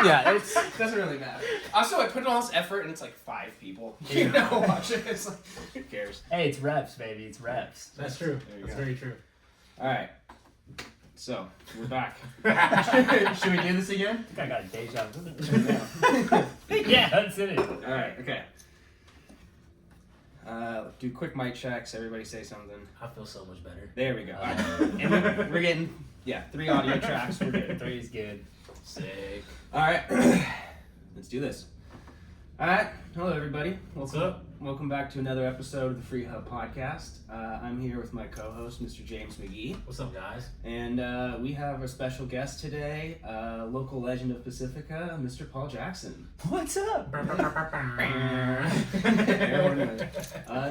Yeah, it doesn't really matter. Also, I put in all this effort and it's like 5 people. You know, watch it. It's like, who cares? Hey, it's reps, baby. It's reps. That's true. That's very true. All right. So, we're back. Should we do this again? I think I got a deja vu. Yeah, that's it. All right, okay. Do quick mic checks. Everybody say something. I feel so much better. There we go. All right. And we're getting, 3 audio tracks. We're good. 3 is good. Sick. All right. Let's do this. All right. Hello, everybody. What's up? Welcome back to another episode of the Freehub podcast. I'm here with my co-host, Mr. James McGee. What's up, guys? And we have a special guest today, local legend of Pacifica, Mr. Paul Jackson. What's up?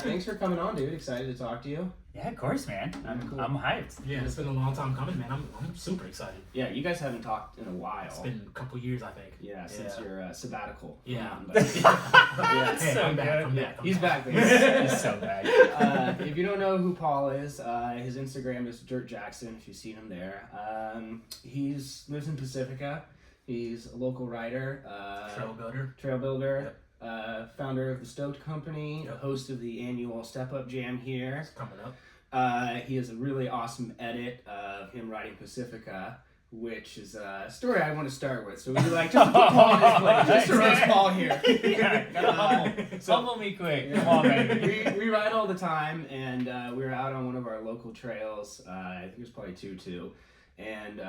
Thanks for coming on, dude. Excited to talk to you. Yeah, of course, man. Cool. I'm hyped. Yeah, it's been a long time coming, man. I'm super excited. Yeah, you guys haven't talked in a while. It's been a couple years, I think. Yeah, since your sabbatical. Yeah. Yeah. Hey, I'm back. He's back. He's so bad. If you don't know who Paul is, his Instagram is Dirt Jackson, if you've seen him there. He lives in Pacifica. He's a local writer. Trail builder. Yep. Founder of the Stoked Company, yep. Host of the annual Step Up Jam here. It's coming up. He has a really awesome edit of him riding Pacifica, which is a story I want to start with. So would you like just to put Paul in his place, just to roast Paul here? Yeah, gotta humble me quick. Come on, baby. We ride all the time, and we were out on one of our local trails. I think it was probably 2-2. And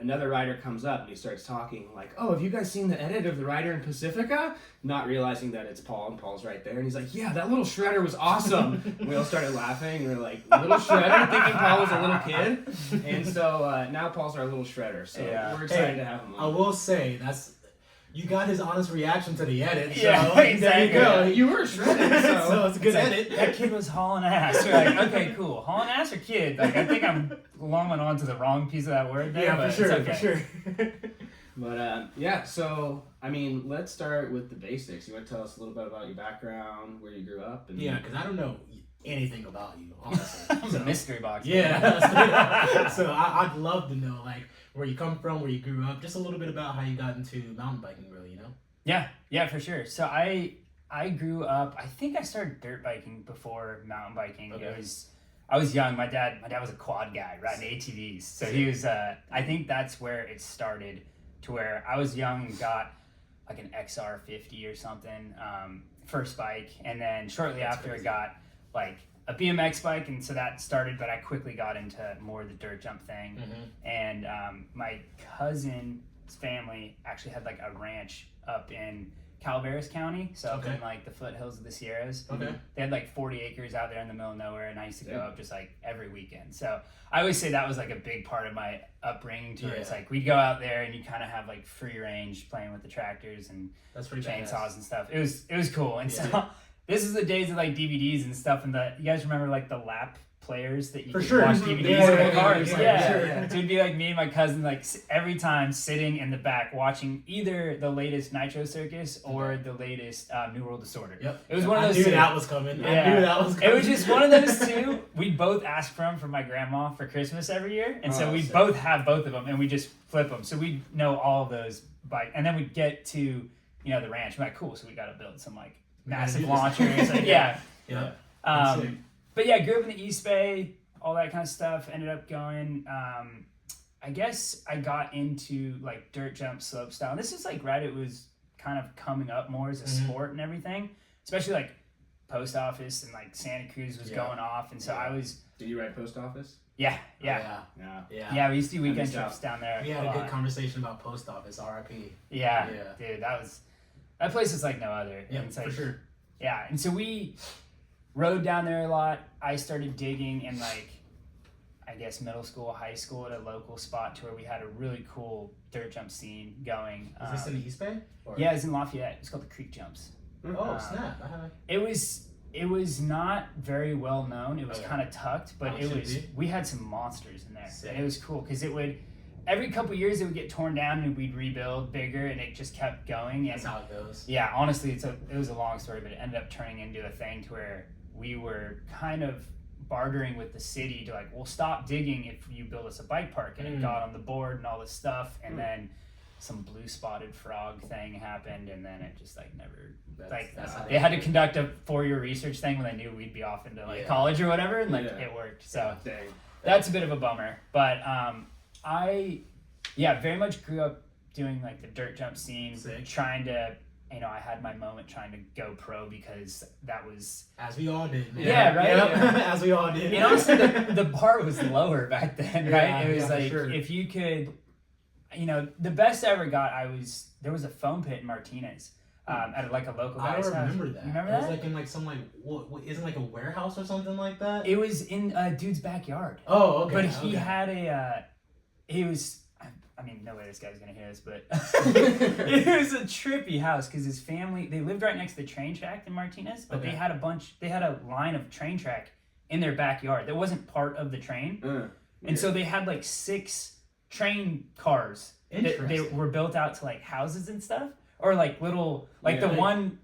another rider comes up and he starts talking like, "Oh, have you guys seen the edit of the rider in Pacifica?" Not realizing that it's Paul, and Paul's right there. And he's like, "Yeah, that little shredder was awesome." We all started laughing, and we're like, "Little shredder?" Thinking Paul was a little kid. And so now Paul's our little shredder. So we're excited to have him on. I will say, you got his honest reaction to the edit. So Yeah, exactly. There you go. You were shredded, so it's a good edit. That kid was hauling ass. You're like, okay, cool. Hauling ass or kid? Like, I think I'm longing on to the wrong piece of that word there. Yeah, but for sure, it's okay. for sure. But so I mean, let's start with the basics. You want to tell us a little bit about your background, where you grew up? And Yeah, because I don't know anything about you, honestly. It's a mystery box. Yeah. So I'd love to know, like, where you come from, where you grew up, just a little bit about how you got into mountain biking, really, you know? Yeah, for sure. So I grew up, I think I started dirt biking before mountain biking. Okay. I was young. My dad was a quad guy riding ATVs. So he was, I think that's where it started, to where I was young and got like an XR50 or something, first bike. And then shortly after I got like a BMX bike, and so that started, but I quickly got into more of the dirt jump thing. Mm-hmm. And my cousin's family actually had like a ranch up in Calaveras County, so up in like the foothills of the Sierras. Okay. They had like 40 acres out there in the middle of nowhere, and I used to go up just like every weekend. So I always say that was like a big part of my upbringing too. It's like we'd go out there and you kind of have like free range playing with the tractors and that's pretty chainsaws badass. And stuff. It was cool. And so this is the days of like DVDs and stuff, and you guys remember like the lap players that you could watch DVDs in the cars. Yeah. So it'd be like me and my cousin, like every time sitting in the back watching either the latest Nitro Circus or the latest New World Disorder. Yep. It was one of those. I knew that was coming. It was just one of those two. We'd both ask from my grandma for Christmas every year, and so we'd both have both of them, and we just flip them. So we know all of those bike, and then we'd get to the ranch. We're like, cool. So we got to build some like massive launchers. Like, yeah. But yeah, grew up in the East Bay, all that kind of stuff. Ended up going, I guess I got into like dirt jump slope style. And this is like it was kind of coming up more as a sport and everything, especially like Post Office and like Santa Cruz was going off. And so I was... Did you ride Post Office? Yeah. Yeah, we used to do weekend trips down there. We had a good conversation about Post Office, RIP. Yeah, dude, that place is like no other. Yeah, like, for sure. Yeah, and so we rode down there a lot. I started digging in like, I guess middle school, high school at a local spot to where we had a really cool dirt jump scene going. Is this in the East Bay? Yeah, it's in Lafayette. It's called the Creek Jumps. Oh, snap. I haven't... It was not very well known. It was kind of tucked, but we had some monsters in there. Sick. And it was cool because it would, every couple of years it would get torn down and we'd rebuild bigger, and it just kept going. And that's how it goes. Yeah, honestly, it was a long story, but it ended up turning into a thing to where we were kind of bartering with the city to like, we'll stop digging if you build us a bike park, and it got on the board and all this stuff, and then some blue spotted frog thing happened, and then it just like never That's how they had to conduct a 4-year research thing when they knew we'd be off into like college or whatever, and like it worked. So that's a bit of a bummer. But I very much grew up doing like the dirt jump scene, trying to, you know, I had my moment trying to go pro because that was... As we all did, man. Yeah, right? Yeah. As we all did. And honestly, the bar was lower back then, right? It was like, if you could... You know, the best I ever got, there was a foam pit in Martinez at like a local guy's house. I remember that. You remember that? It was like in like some like, what isn't like a warehouse or something like that? It was in a dude's backyard. Oh, okay. But he had I mean, no way this guy's gonna hear this, but it was a trippy house because his family, they lived right next to the train track in Martinez, but they had a line of train track in their backyard that wasn't part of the train. And so they had like 6 train cars that they were built out to like houses and stuff, or like little, like the one,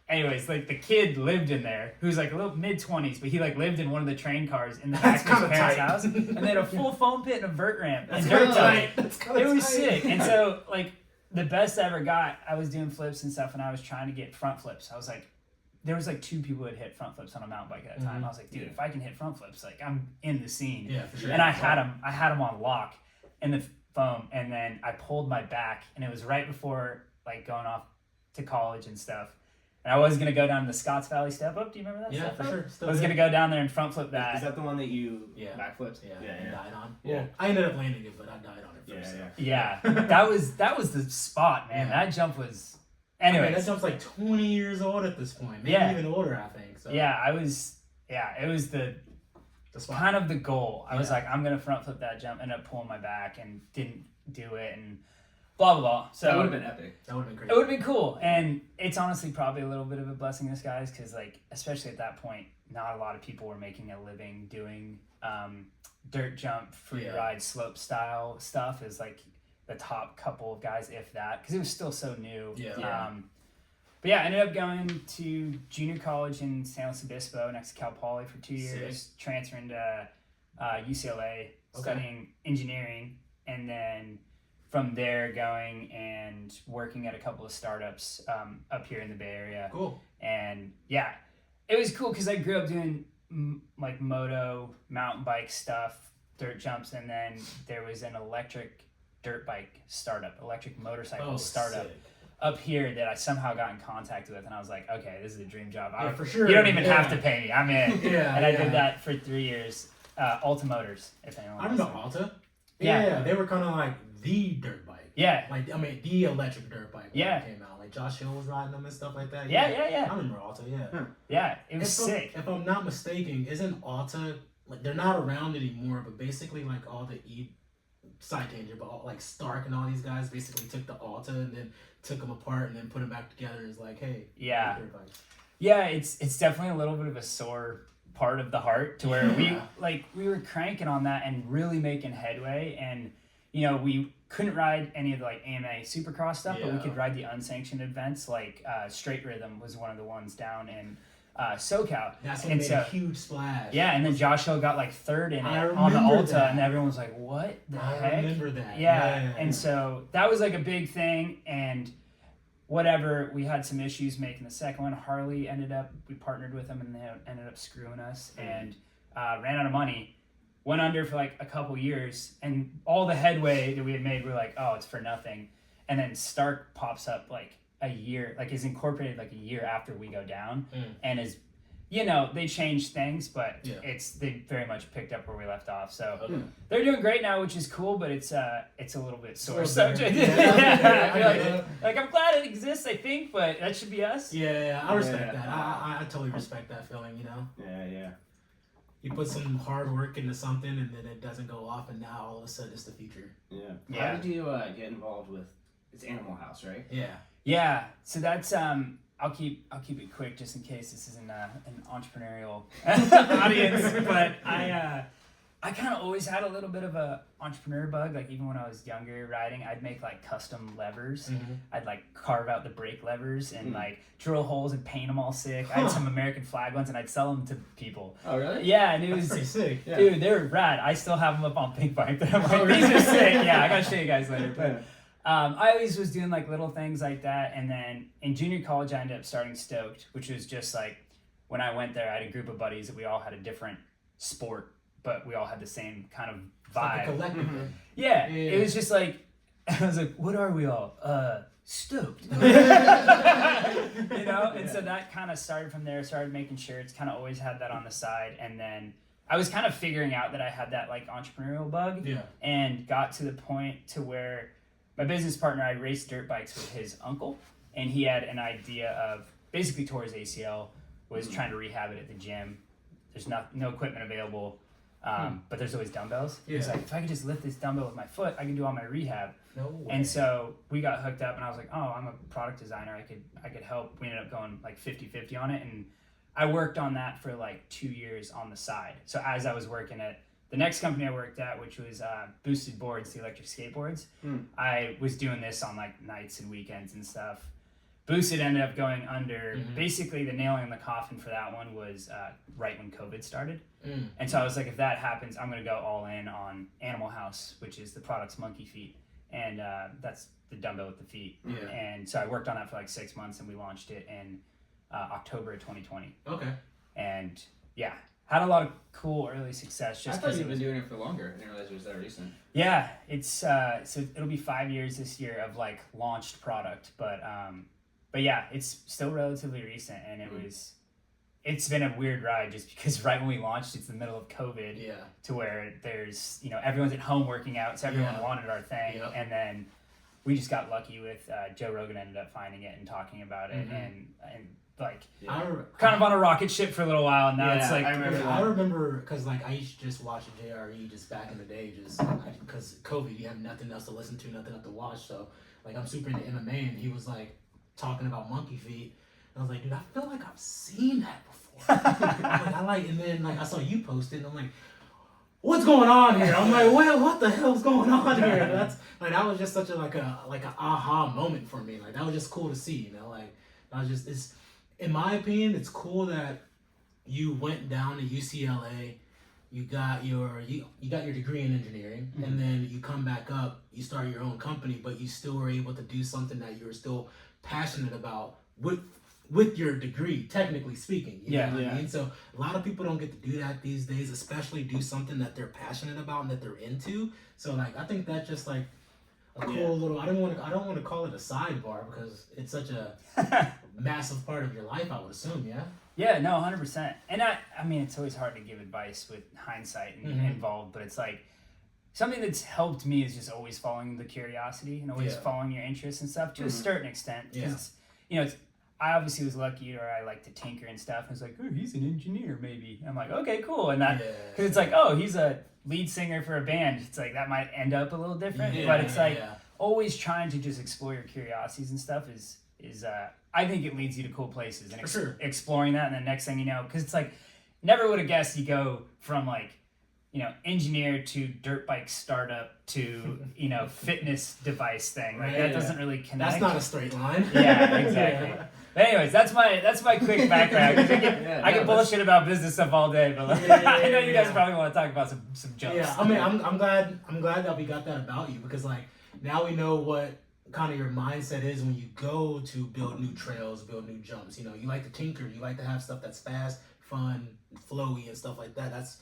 anyways, like the kid lived in there who's like a little mid-20s, but he like lived in one of the train cars in the back of his parents' house, and they had a full foam pit and a vert ramp and dirt tight. It was sick. And so like the best I ever got, I was doing flips and stuff, and I was trying to get front flips. I was like, there was like 2 people who had hit front flips on a mountain bike at a time. I was like, dude, if I can hit front flips, like I'm in the scene. Yeah, for sure. And I had them on lock in the foam, and then I pulled my back, and it was right before like going off to college and stuff. And I was gonna go down the Scotts Valley step up. Do you remember that? Yeah, for sure. I was gonna go down there and front flip that. Is that the one that you backflipped? Yeah. Died on. Yeah. Well, I ended up landing it, but I died on it first. Yeah. That was the spot, man. Yeah. That jump was. Anyways, I mean, that jump's like 20 years old at this point. Maybe even older, I think. So. Yeah, it was the kind of the goal. I was like, I'm gonna front flip that jump, ended up pulling my back and didn't do it, and blah blah blah. So that would have been epic. That would have been great. It would have been cool, and it's honestly probably a little bit of a blessing in disguise because, like, especially at that point, not a lot of people were making a living doing dirt jump, free ride, slope style stuff. Is like the top couple of guys, if that, because it was still so new. But yeah, I ended up going to junior college in San Luis Obispo next to Cal Poly for 2 years, transferring to UCLA, studying engineering, and then from there going and working at a couple of startups up here in the Bay Area. Cool. And yeah, it was cool because I grew up doing like moto, mountain bike stuff, dirt jumps, and then there was an electric dirt bike startup, electric motorcycle startup. Sick. Up here that I somehow got in contact with, and I was like, okay, this is a dream job. For sure. You don't even have to pay me. I'm in. And I did that for 3 years. Alta Motors, if anyone I remember Alta. Yeah. They were kind of like the dirt bike. Yeah. Like, I mean, the electric dirt bike when it came out. Like, Josh Hill was riding them and stuff like that. Yeah. I remember Alta, Yeah, it was sick. If I'm not mistaken, isn't Alta, like, they're not around anymore, but basically, like, all the side tangent, but all, like Stark and all these guys basically took the Alta and then took them apart and then put them back together. It's like, hey, dirt bikes. Yeah, it's definitely a little bit of a sore part of the heart to where we were cranking on that and really making headway, and you know, we couldn't ride any of the like AMA Supercross stuff, but we could ride the unsanctioned events. Like Straight Rhythm was one of the ones down in SoCal. That's when made a huge splash. Yeah, and then Josh Hill got like 3rd in it on the Alta, and everyone was like, what the heck? I remember that. Yeah, and so that was like a big thing, and whatever, we had some issues making the second one. Harley we partnered with them, and they ended up screwing us, and ran out of money. Went under for like a couple years, and all the headway that we had made, we were like, oh, it's for nothing. And then Stark pops up like a year, like is incorporated like a year after we go down, and is, you know, they changed things, but they very much picked up where we left off. So they're doing great now, which is cool, but it's a little bit sore subject. Like I'm glad it exists, I think, but that should be us. Yeah, I respect that. I totally respect that feeling, you know? Yeah. You put some hard work into something and then it doesn't go off, and now all of a sudden it's the future. How did you get involved with, it's Animal House, right? Yeah, so that's I'll keep it quick just in case this isn't an entrepreneurial audience, but I kind of always had a little bit of a entrepreneur bug. Like even when I was younger riding, I'd make like custom levers. I'd like carve out the brake levers and like drill holes and paint them all sick. I had some American flag ones and I'd sell them to people. Oh really? Yeah, and it was pretty sick. Dude, they were rad. I still have them up on Pink Bike. I'm like, these are sick. Yeah, I gotta show you guys later. I always was doing like little things like that, and then in junior college I ended up starting Stoked, which was just like when I went there, I had a group of buddies that we all had a different sport, but we all had the same kind of vibe. Like a collective thing. Yeah, it was just like I was like, what are we all? Stoked. And so that kind of started from there. Started making shirts. Kind of always had that on the side, and then I was kind of figuring out that I had that like entrepreneurial bug, and got to the point to where my business partner, I raced dirt bikes with his uncle, and he had an idea of basically tore his ACL, was trying to rehab it at the gym. There's no equipment available, but there's always dumbbells. He's like, if I could just lift this dumbbell with my foot, I can do all my rehab. No way. And so we got hooked up, and I was like, oh, I'm a product designer. I could help. We ended up going like 50-50 on it, and I worked on that for like 2 years on the side. So as I was working at the next company I worked at, which was Boosted Boards, the electric skateboards, I was doing this on like nights and weekends and stuff. Boosted ended up going under. Basically, the nail in the coffin for that one was right when COVID started. And so I was like, if that happens, I'm going to go all in on Animal House, which is the product's monkey feet. And that's the dumbbell with the feet. And so I worked on that for like 6 months, and we launched it in October of 2020. Okay. And yeah, had a lot of cool early success. Just I thought you'd been doing it for longer. I didn't realize it was that recent. Yeah, it's so it'll be 5 years this year of like launched product, but yeah, it's still relatively recent, and it's been a weird ride just because right when we launched, it's the middle of COVID, to where there's everyone's at home working out, so everyone wanted our thing, and then we just got lucky with Joe Rogan ended up finding it and talking about it, and like kind of on a rocket ship for a little while, and now it's like I remember because like I used to just watch JRE just back in the day, just because COVID, you have nothing else to listen to, nothing else to watch, so like I'm super into MMA, and he was like talking about monkey feet, and I was like, dude, I feel like I've seen that before. And then like I saw you post it, and I'm like, what's going on here? I'm like, well, what the hell's going on here? That's like that was just such a like an aha moment for me. Like that was just cool to see, like I was just it's in my opinion, it's cool that you went down to UCLA, you got your degree in engineering, and then you come back up, you start your own company, but you still were able to do something that you were still passionate about with your degree, technically speaking. You know what I mean? So a lot of people don't get to do that these days, especially do something that they're passionate about and that they're into. So like I think that's just like a cool little I don't want to call it a sidebar because it's such a massive part of your life, I would assume, Yeah, no, 100%. And I mean, it's always hard to give advice with hindsight and involved, but it's like something that's helped me is just always following the curiosity and always following your interests and stuff to a certain extent. Because, I obviously was lucky, or I like to tinker and stuff. I was like, oh, he's an engineer, maybe. And I'm like, okay, cool. And that, because it's like, oh, he's a lead singer for a band. It's like, that might end up a little different. But it's like, always trying to just explore your curiosities and stuff is I think it leads you to cool places. And exploring that, and then next thing you know, because it's like, never would have guessed you go from like, engineer to dirt bike startup to, fitness device thing. Like that doesn't really connect. That's not a straight line. Yeah, exactly. But anyways, that's my quick background. I can bullshit about business stuff all day, but I know you guys probably want to talk about some jumps. Yeah, I mean, I'm glad that we got that about you, because like now we know what kind of your mindset is when you go to build new trails, build new jumps. You like to tinker, you like to have stuff that's fast, fun, flowy, and stuff like that. That's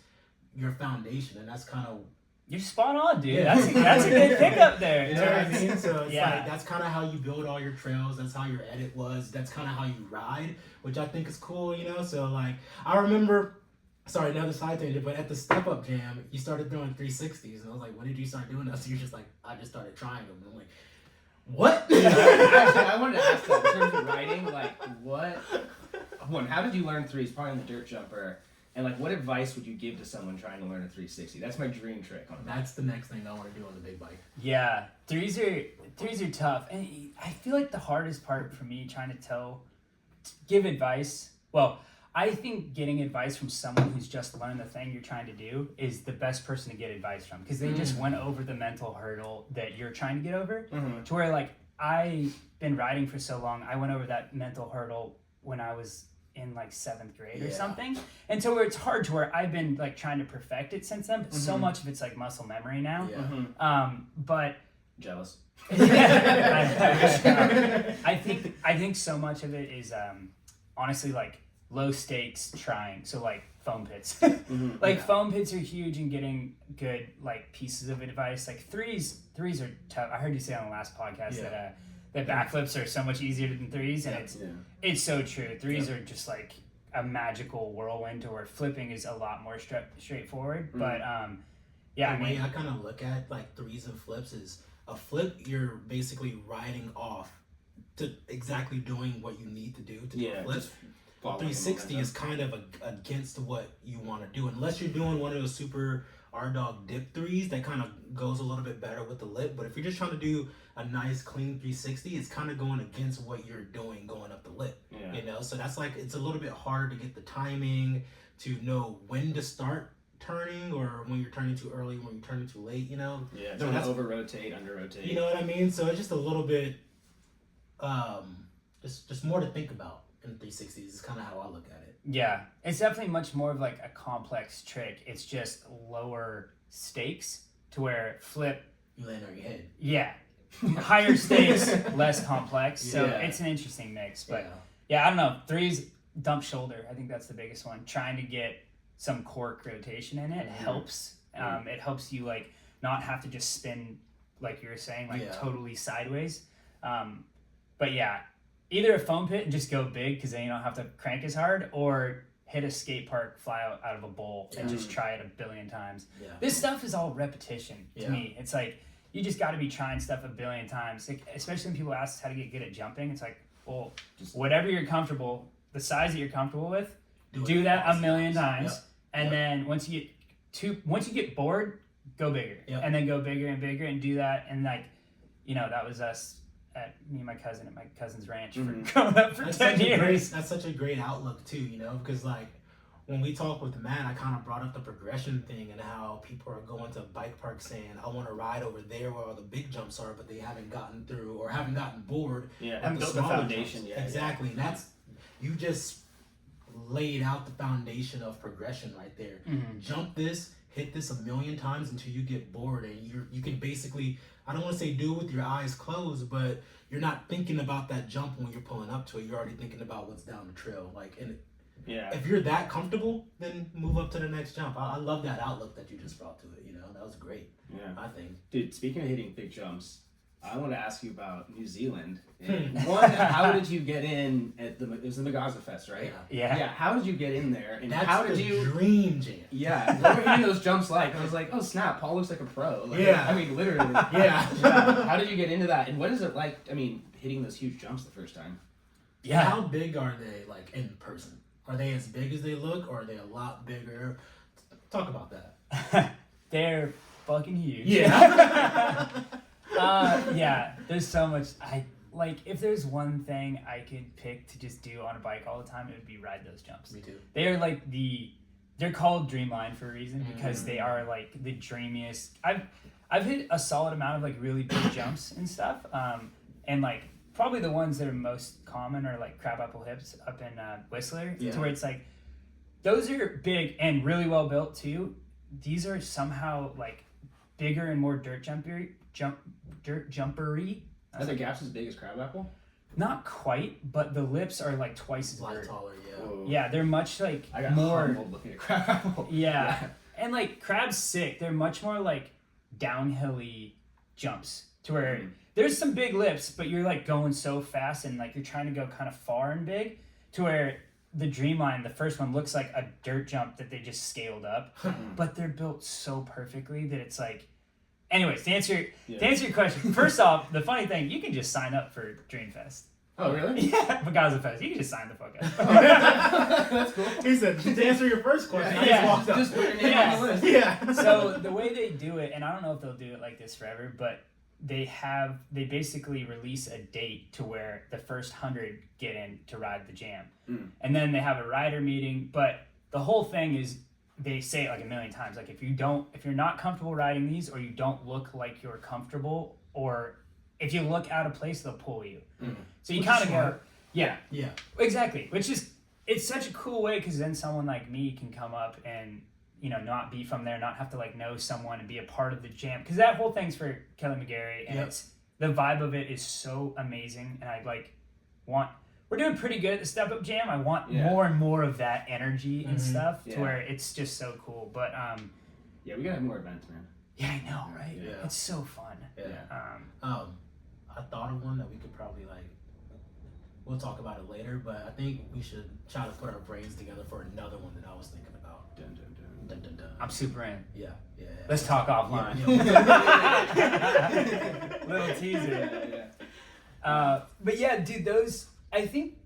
your foundation, and that's kind of. You're spot on, dude. That's a good pickup there. You know what I mean? So it's like that's kind of how you build all your trails. That's how your edit was. That's kind of how you ride, which I think is cool. So like I remember, sorry, another side tangent, but at the Step Up Jam, you started doing 360s, and I was like, when did you start doing that? So you're just like, I just started trying them. And I'm like, what? Actually, I wanted to ask that in terms of riding. Like, how did you learn threes? Probably on the dirt jumper. And like, what advice would you give to someone trying to learn a 360? That's my dream trick on a bike. That's the next thing I want to do on the big bike. Yeah, threes are tough, and I feel like the hardest part for me trying to give advice. Well, I think getting advice from someone who's just learned the thing you're trying to do is the best person to get advice from, because they just went over the mental hurdle that you're trying to get over. To where like I've been riding for so long, I went over that mental hurdle when I was in like 7th grade or something, and so where it's hard to where I've been like trying to perfect it since then, but so much of it's like muscle memory now. But Jealous. I think so much of it is honestly like low stakes trying. So like foam pits. Foam pits are huge in getting good like pieces of advice. Like threes are tough. I heard you say on the last podcast that backflips are so much easier than threes, and it's so true. Threes are just like a magical whirlwind to where flipping is a lot more straightforward. But the way I kind of look at like threes and flips is a flip, you're basically riding off to exactly doing what you need to do to do a flip. 360 is kind of against what you want to do, unless you're doing one of those super R-Dog dip threes that kind of goes a little bit better with the lip. But if you're just trying to do a nice clean 360, it's kind of going against what you're doing going up the lip. You know, so that's like, it's a little bit hard to get the timing to know when to start turning, or when you're turning too early, when you're turning too late, you know. Don't over rotate, under rotate. You know what I mean? So it's just a little bit just more to think about in 360s is kind of how I look at it. Yeah, it's definitely much more of like a complex trick. It's just lower stakes to where flip, you land on your head. Yeah, higher stakes, less complex. So it's an interesting mix. But I don't know. Threes, dump shoulder. I think that's the biggest one. Trying to get some cork rotation in it helps. It helps you like not have to just spin like you were saying, like totally sideways. But yeah, either a foam pit and just go big because then you don't have to crank as hard, or hit a skate park, fly out of a bowl and just try it a billion times. This stuff is all repetition to me. It's like you just got to be trying stuff a billion times. Like, especially when people ask how to get good at jumping, it's like, well, just whatever you're comfortable, the size that you're comfortable with, do that a million times. And then once you get bored, go bigger, and then go bigger and bigger and do that. And like, you know, that was us at me and my cousin at my cousin's ranch for growing up for 10 years. That's such a great outlook too, you know, because like when we talked with Matt, I kind of brought up the progression thing and how people are going to bike parks saying, I want to ride over there where all the big jumps are, but they haven't gotten through or haven't gotten bored. Haven't built the foundation yet. Exactly. And that's, you just laid out the foundation of progression right there. Jump this, hit this a million times until you get bored, and you can basically, I don't want to say do it with your eyes closed, but you're not thinking about that jump when you're pulling up to it. You're already thinking about what's down the trail. Like, and if you're that comfortable, then move up to the next jump. I love that outlook that you just brought to it. You know, that was great. I think. Dude, speaking of hitting big jumps, I want to ask you about New Zealand. One, how did you get in at it was the Magaza Fest, right? Yeah. How did you get in there? And that's how did you dream jam? Yeah. What were hitting those jumps like? I was like, oh snap, Paul looks like a pro. Like, I mean, literally. How did you get into that? And what is it like? I mean, hitting those huge jumps the first time. Yeah. How big are they like in person? Are they as big as they look, or are they a lot bigger? Talk about that. They're fucking huge. There's so much. If there's one thing I could pick to just do on a bike all the time, it would be ride those jumps. Me too. They are like they're called Dreamline for a reason, because they are like the dreamiest. I've hit a solid amount of like really big jumps and stuff, and like probably the ones that are most common are like crabapple hips up in Whistler, to where it's like those are big and really well built too. These are somehow like bigger and more dirt jumpery. Are the gaps as big as crabapple? Not quite, but the lips are like twice as big. Taller, Yeah, they're much like I got more humbled looking at crabapple. And like crab's sick. They're much more like downhilly jumps to where there's some big lips, but you're like going so fast and like you're trying to go kind of far and big, to where the Dreamline, the first one, looks like a dirt jump that they just scaled up, but they're built so perfectly that it's like. Anyways, to answer your question, first off, the funny thing, you can just sign up for Dreamfest. Oh, really? Yeah, Magaza Fest. You can just sign the fuck up. That's cool. He said, to answer your first question, just put your name on the list. So the way they do it, and I don't know if they'll do it like this forever, but they basically release a date to where the first 100 get in to ride the jam. And then they have a rider meeting, but the whole thing is, they say it like a million times, like if you're not comfortable riding these, or you don't look like you're comfortable, or if you look out of place, they'll pull you. So you kind of go, yeah, exactly. Which is, it's such a cool way, because then someone like me can come up and, not be from there, not have to like know someone and be a part of the jam, because that whole thing's for Kelly McGarry, and it's the vibe of it is so amazing, and I like we're doing pretty good at the Step Up Jam. I want more and more of that energy and stuff to where it's just so cool. But we gotta have more events, man. Yeah, I know, right? Yeah. It's so fun. Yeah. I thought of one that we could probably like. We'll talk about it later, but I think we should try to put our brains together for another one that I was thinking about. Dun, dun, dun. Dun, dun, dun. I'm super in. Yeah. Let's talk offline. Little teaser. But yeah, dude, I think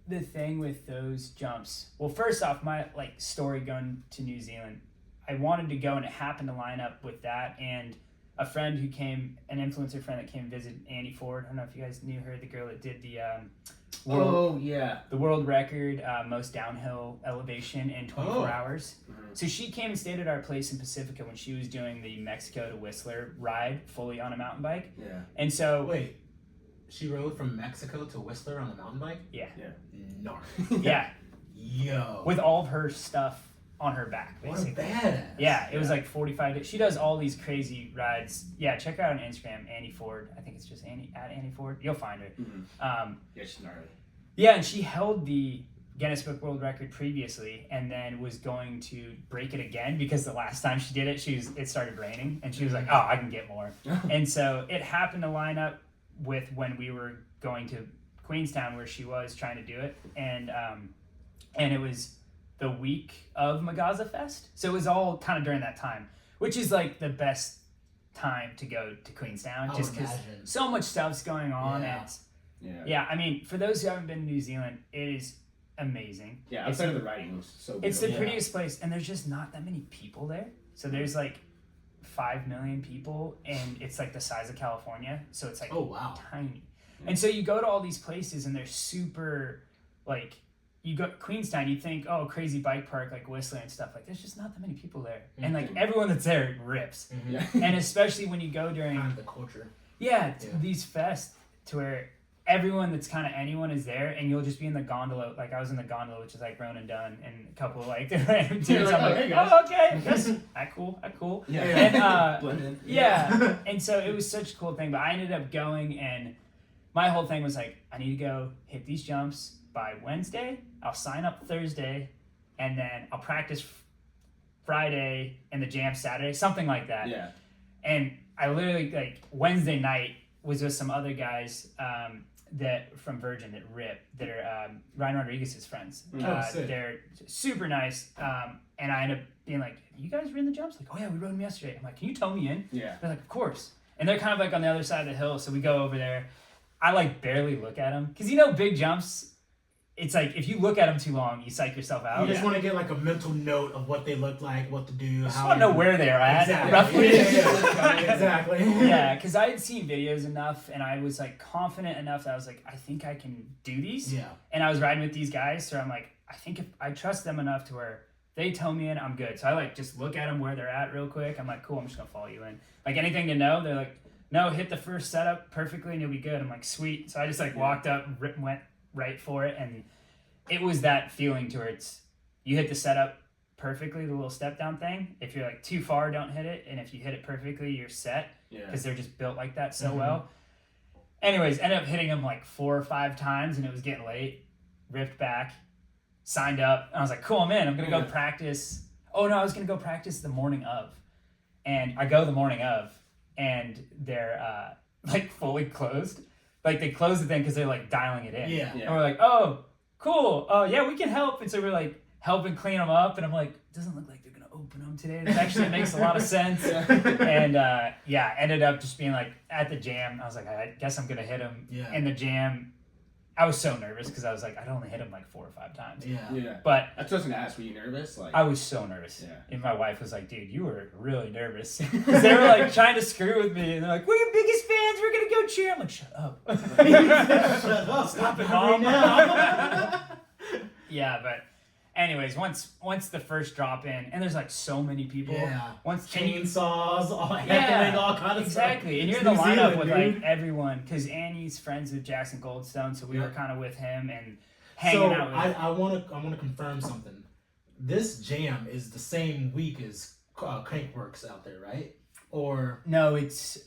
the thing with those jumps, well, first off, my like story going to New Zealand, I wanted to go and it happened to line up with that, and a friend who came, an influencer friend that came visit, Annie Ford. I don't know if you guys knew her, the girl that did the the world record most downhill elevation in 24 hours. Mm-hmm. So she came and stayed at our place in Pacifica when she was doing the Mexico to Whistler ride fully on a mountain bike. Yeah. And so wait, she rode from Mexico to Whistler on a mountain bike? Yeah. No. Yeah. Yo. With all of her stuff on her back, basically. What a badass. Yeah, it was like 45 days. She does all these crazy rides. Yeah, check her out on Instagram, Annie Ford. I think it's just Annie Ford. You'll find her. Mm-hmm. She's gnarly. Yeah, and she held the Guinness Book World Record previously, and then was going to break it again because the last time she did it, it started raining, and she was like, "Oh, I can get more." And so it happened to line up with when we were going to Queenstown, where she was trying to do it, and it was the week of Magaza Fest, so it was all kind of during that time, which is like the best time to go to Queenstown, just because so much stuff's going on. Yeah. I mean, for those who haven't been to New Zealand, it is amazing. Yeah, outside of the riding, it was so beautiful. It's the prettiest place, and there's just not that many people there. So there's like 5 million people, and it's like the size of California, so it's like tiny. Yeah. And so you go to all these places, and they're super like. You go to Queenstown, you think, oh, crazy bike park like Whistler and stuff. Like, there's just not that many people there. Mm-hmm. And like everyone that's there rips. Mm-hmm. And especially when you go during the culture. These fests to where everyone that's kind of anyone is there, and you'll just be in the gondola. Like I was in the gondola, which is like Ronan Dunn and a couple of like random dudes. I'm like, oh, okay, that's cool. Yeah. And blend in. Yeah. And so it was such a cool thing. But I ended up going, and my whole thing was like, I need to go hit these jumps by Wednesday. I'll sign up Thursday, and then I'll practice Friday and the jam Saturday, something like that. Yeah. And I literally, like, Wednesday night was with some other guys that from Virgin that rip, that are Ryan Rodriguez's friends. They're super nice. And I ended up being like, you guys ridden the jumps? Like, oh yeah, we rode them yesterday. I'm like, can you tow me in? Yeah. They're like, of course. And they're kind of like on the other side of the hill, so we go over there. I like barely look at them, because big jumps, it's like if you look at them too long, you psych yourself out. You just want to get like a mental note of what they look like, what to do. I just want to know where they're at. Exactly. Roughly. Exactly. Yeah, because I had seen videos enough, and I was like confident enough that I was like, I think I can do these. Yeah. And I was riding with these guys, so I'm like, I think if I trust them enough to where they tell me in, I'm good. So I like just look at them where they're at real quick. I'm like, cool, I'm just gonna follow you in. Like anything to know, they're like, no, hit the first setup perfectly and you'll be good. I'm like, sweet. So I just like walked up, went right for it, and it was that feeling to where it's, you hit the setup perfectly, the little step down thing. If you're like too far, don't hit it. And if you hit it perfectly, you're set. Because they're just built like that so well. Anyways, ended up hitting them like 4 or 5 times, and it was getting late. Ripped back, signed up. And I was like, cool, I'm in. I'm going to go practice. Oh no, I was going to go practice the morning of. And I go the morning of, and they're like fully closed. Like they closed the thing because they're like dialing it in. Yeah. And we're like, oh, cool. Yeah, we can help. And so we're like helping clean them up. And I'm like, it doesn't look like they're going to open them today. That actually makes a lot of sense. And ended up just being like at the jam. I was like, I guess I'm going to hit them. Yeah. In the jam, I was so nervous because I was like, I'd only hit him like 4 or 5 times. Yeah. But that's what I was going to ask. Were you nervous? Like, I was so nervous. Yeah. And my wife was like, dude, you were really nervous. Because they were like trying to screw with me. And they're like, we're your biggest fans. We're going to go cheer. I'm like, shut up. Shut up. Stop it, Mom. Now. Yeah, but anyways, once the first drop in, and there's like so many people. Yeah. Once chainsaws, all heckling, all kind of stuff. Exactly. And you're in the lineup with like everyone, because Annie's friends with Jackson Goldstone, so we were kind of with him and hanging out with I want to confirm something. this jam is the same week as Crankworks out there, right? Or No, it's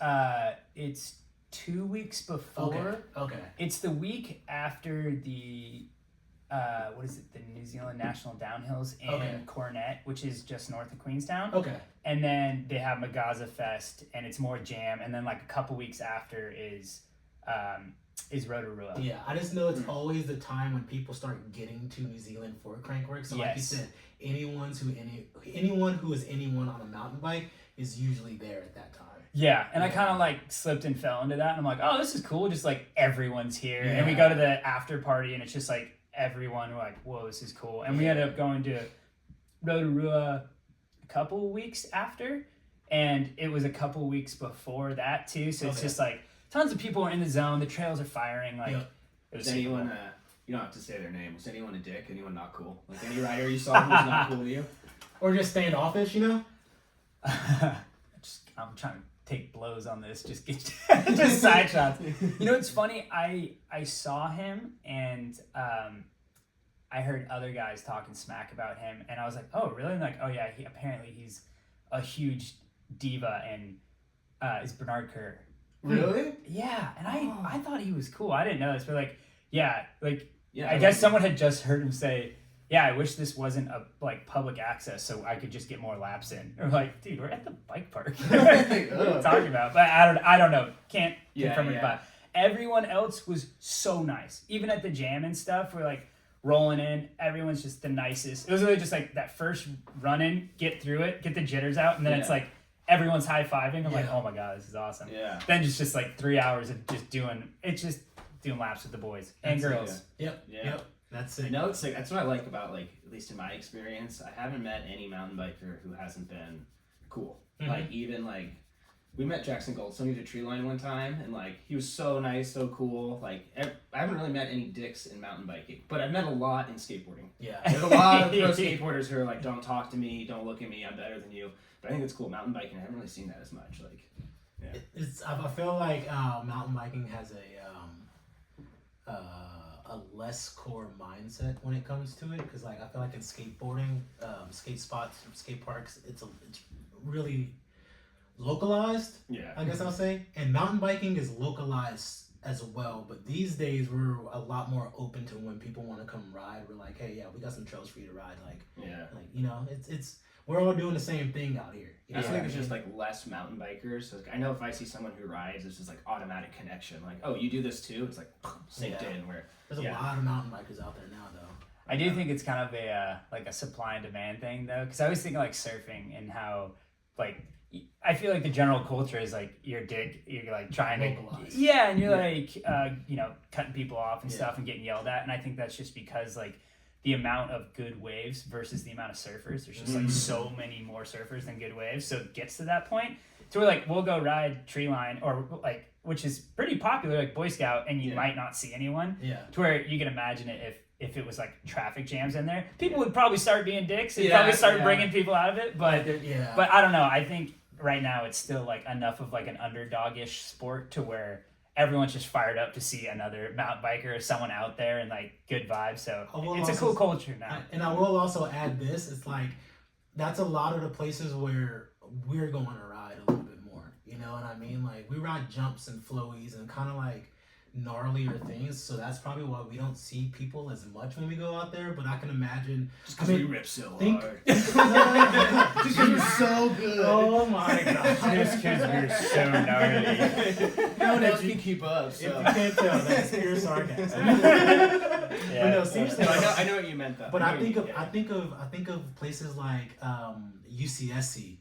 2 weeks before. Okay. It's the week after the what is it? The New Zealand National Downhills in Cornet, which is just north of Queenstown. Okay. And then they have Magaza Fest, and it's more jam. And then like a couple weeks after is Rotorua. Yeah, I just know it's always the time when people start getting to New Zealand for Crankworks. So like you said, anyone who is anyone on a mountain bike is usually there at that time. Yeah, and I kind of like slipped and fell into that, and I'm like, oh, this is cool. Just like everyone's here, and we go to the after party, and it's just like everyone. We're like, whoa, this is cool. And we ended up going to Rotorua a couple weeks after, and it was a couple weeks before that too. So it's just like tons of people are in the zone. The trails are firing. Like, it was anyone? You don't have to say their name. Was anyone a dick? Anyone not cool? Like any rider you saw who was not cool to you? Or just standoffish, you know? I'm trying to take blows on this. Just just side shots. You know, it's funny. I saw him and I heard other guys talking smack about him, and I was like, oh really? And like, oh yeah, apparently he's a huge diva, and is Bernard Kerr. Really? Yeah, and I thought he was cool. I didn't know this, but I guess someone had just heard him say, yeah, I wish this wasn't a public access so I could just get more laps in. Or like, dude, we're at the bike park. What are you talking about? But I don't know. Can't confirm it. But everyone else was so nice. Even at the jam and stuff, we're like rolling in. Everyone's just the nicest. It was really just like that first run in, get through it, get the jitters out, and then it's like everyone's high-fiving. I'm like, oh my God, this is awesome. Yeah. Then just like 3 hours of just doing laps with the boys and girls. Yep. That's it. I know it's like that's what I like about at least in my experience, I haven't met any mountain biker who hasn't been cool. Mm-hmm. Like even we met Jackson Goldstone. He was a tree line one time, and he was so nice, so cool. Like I haven't really met any dicks in mountain biking, but I've met a lot in skateboarding. Yeah, there's a lot of pro skateboarders who are like, don't talk to me, don't look at me, I'm better than you. But I think it's cool. Mountain biking, I haven't really seen that as much. I feel like mountain biking has a less core mindset when it comes to it, because I feel like in skateboarding, skate spots, skate parks, it's really localized. Yeah, I guess I'll say. And mountain biking is localized as well, but these days we're a lot more open to when people want to come ride. We're like, hey, yeah, we got some trails for you to ride. It's we're all doing the same thing out here. I think there's just less mountain bikers. So I know if I see someone who rides, it's just automatic connection. Like, oh, you do this too? It's synced in. Where there's a lot of mountain bikers out there now, though. I do think it's kind of a supply and demand thing though, because I always think surfing and how I feel like the general culture is you're a dick, you're trying localized. To and you're cutting people off and stuff and getting yelled at, and I think that's just because the amount of good waves versus the amount of surfers. There's just so many more surfers than good waves. So it gets to that point. So we're we'll go ride tree line or which is pretty popular, Boy Scout, and you might not see anyone. Yeah. To where you can imagine it if it was traffic jams in there, people would probably start being dicks and probably start bringing people out of it. But I don't know. I think right now it's still enough of an underdog-ish sport to where everyone's just fired up to see another mountain biker or someone out there and good vibes. So it's a cool culture now. And I will also add this: it's that's a lot of the places where we're going to ride a little bit more. You know what I mean? We ride jumps and flowies and kind of gnarlier things. So that's probably why we don't see people as much when we go out there. But I can imagine just because we rip so hard. Just because we're so good. Oh my god! Just because we're so gnarly. No one else can keep up. So. If you can't tell, that's pure sarcasm. But no, seriously. I know what you meant though. But I think of places like UCSC,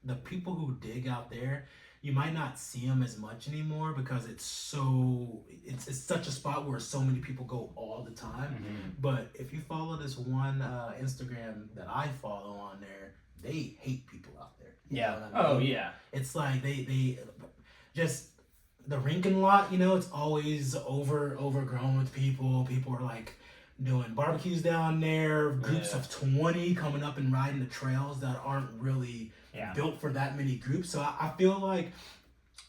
the people who dig out there. You might not see them as much anymore because it's such a spot where so many people go all the time. Mm-hmm. But if you follow this one Instagram that I follow on there, they hate people out there. You know what I mean? Oh yeah. It's they just the Rinkin lot. It's always overgrown with people. People are doing barbecues down there. Groups of 20 coming up and riding the trails that aren't really built for that many groups. So I feel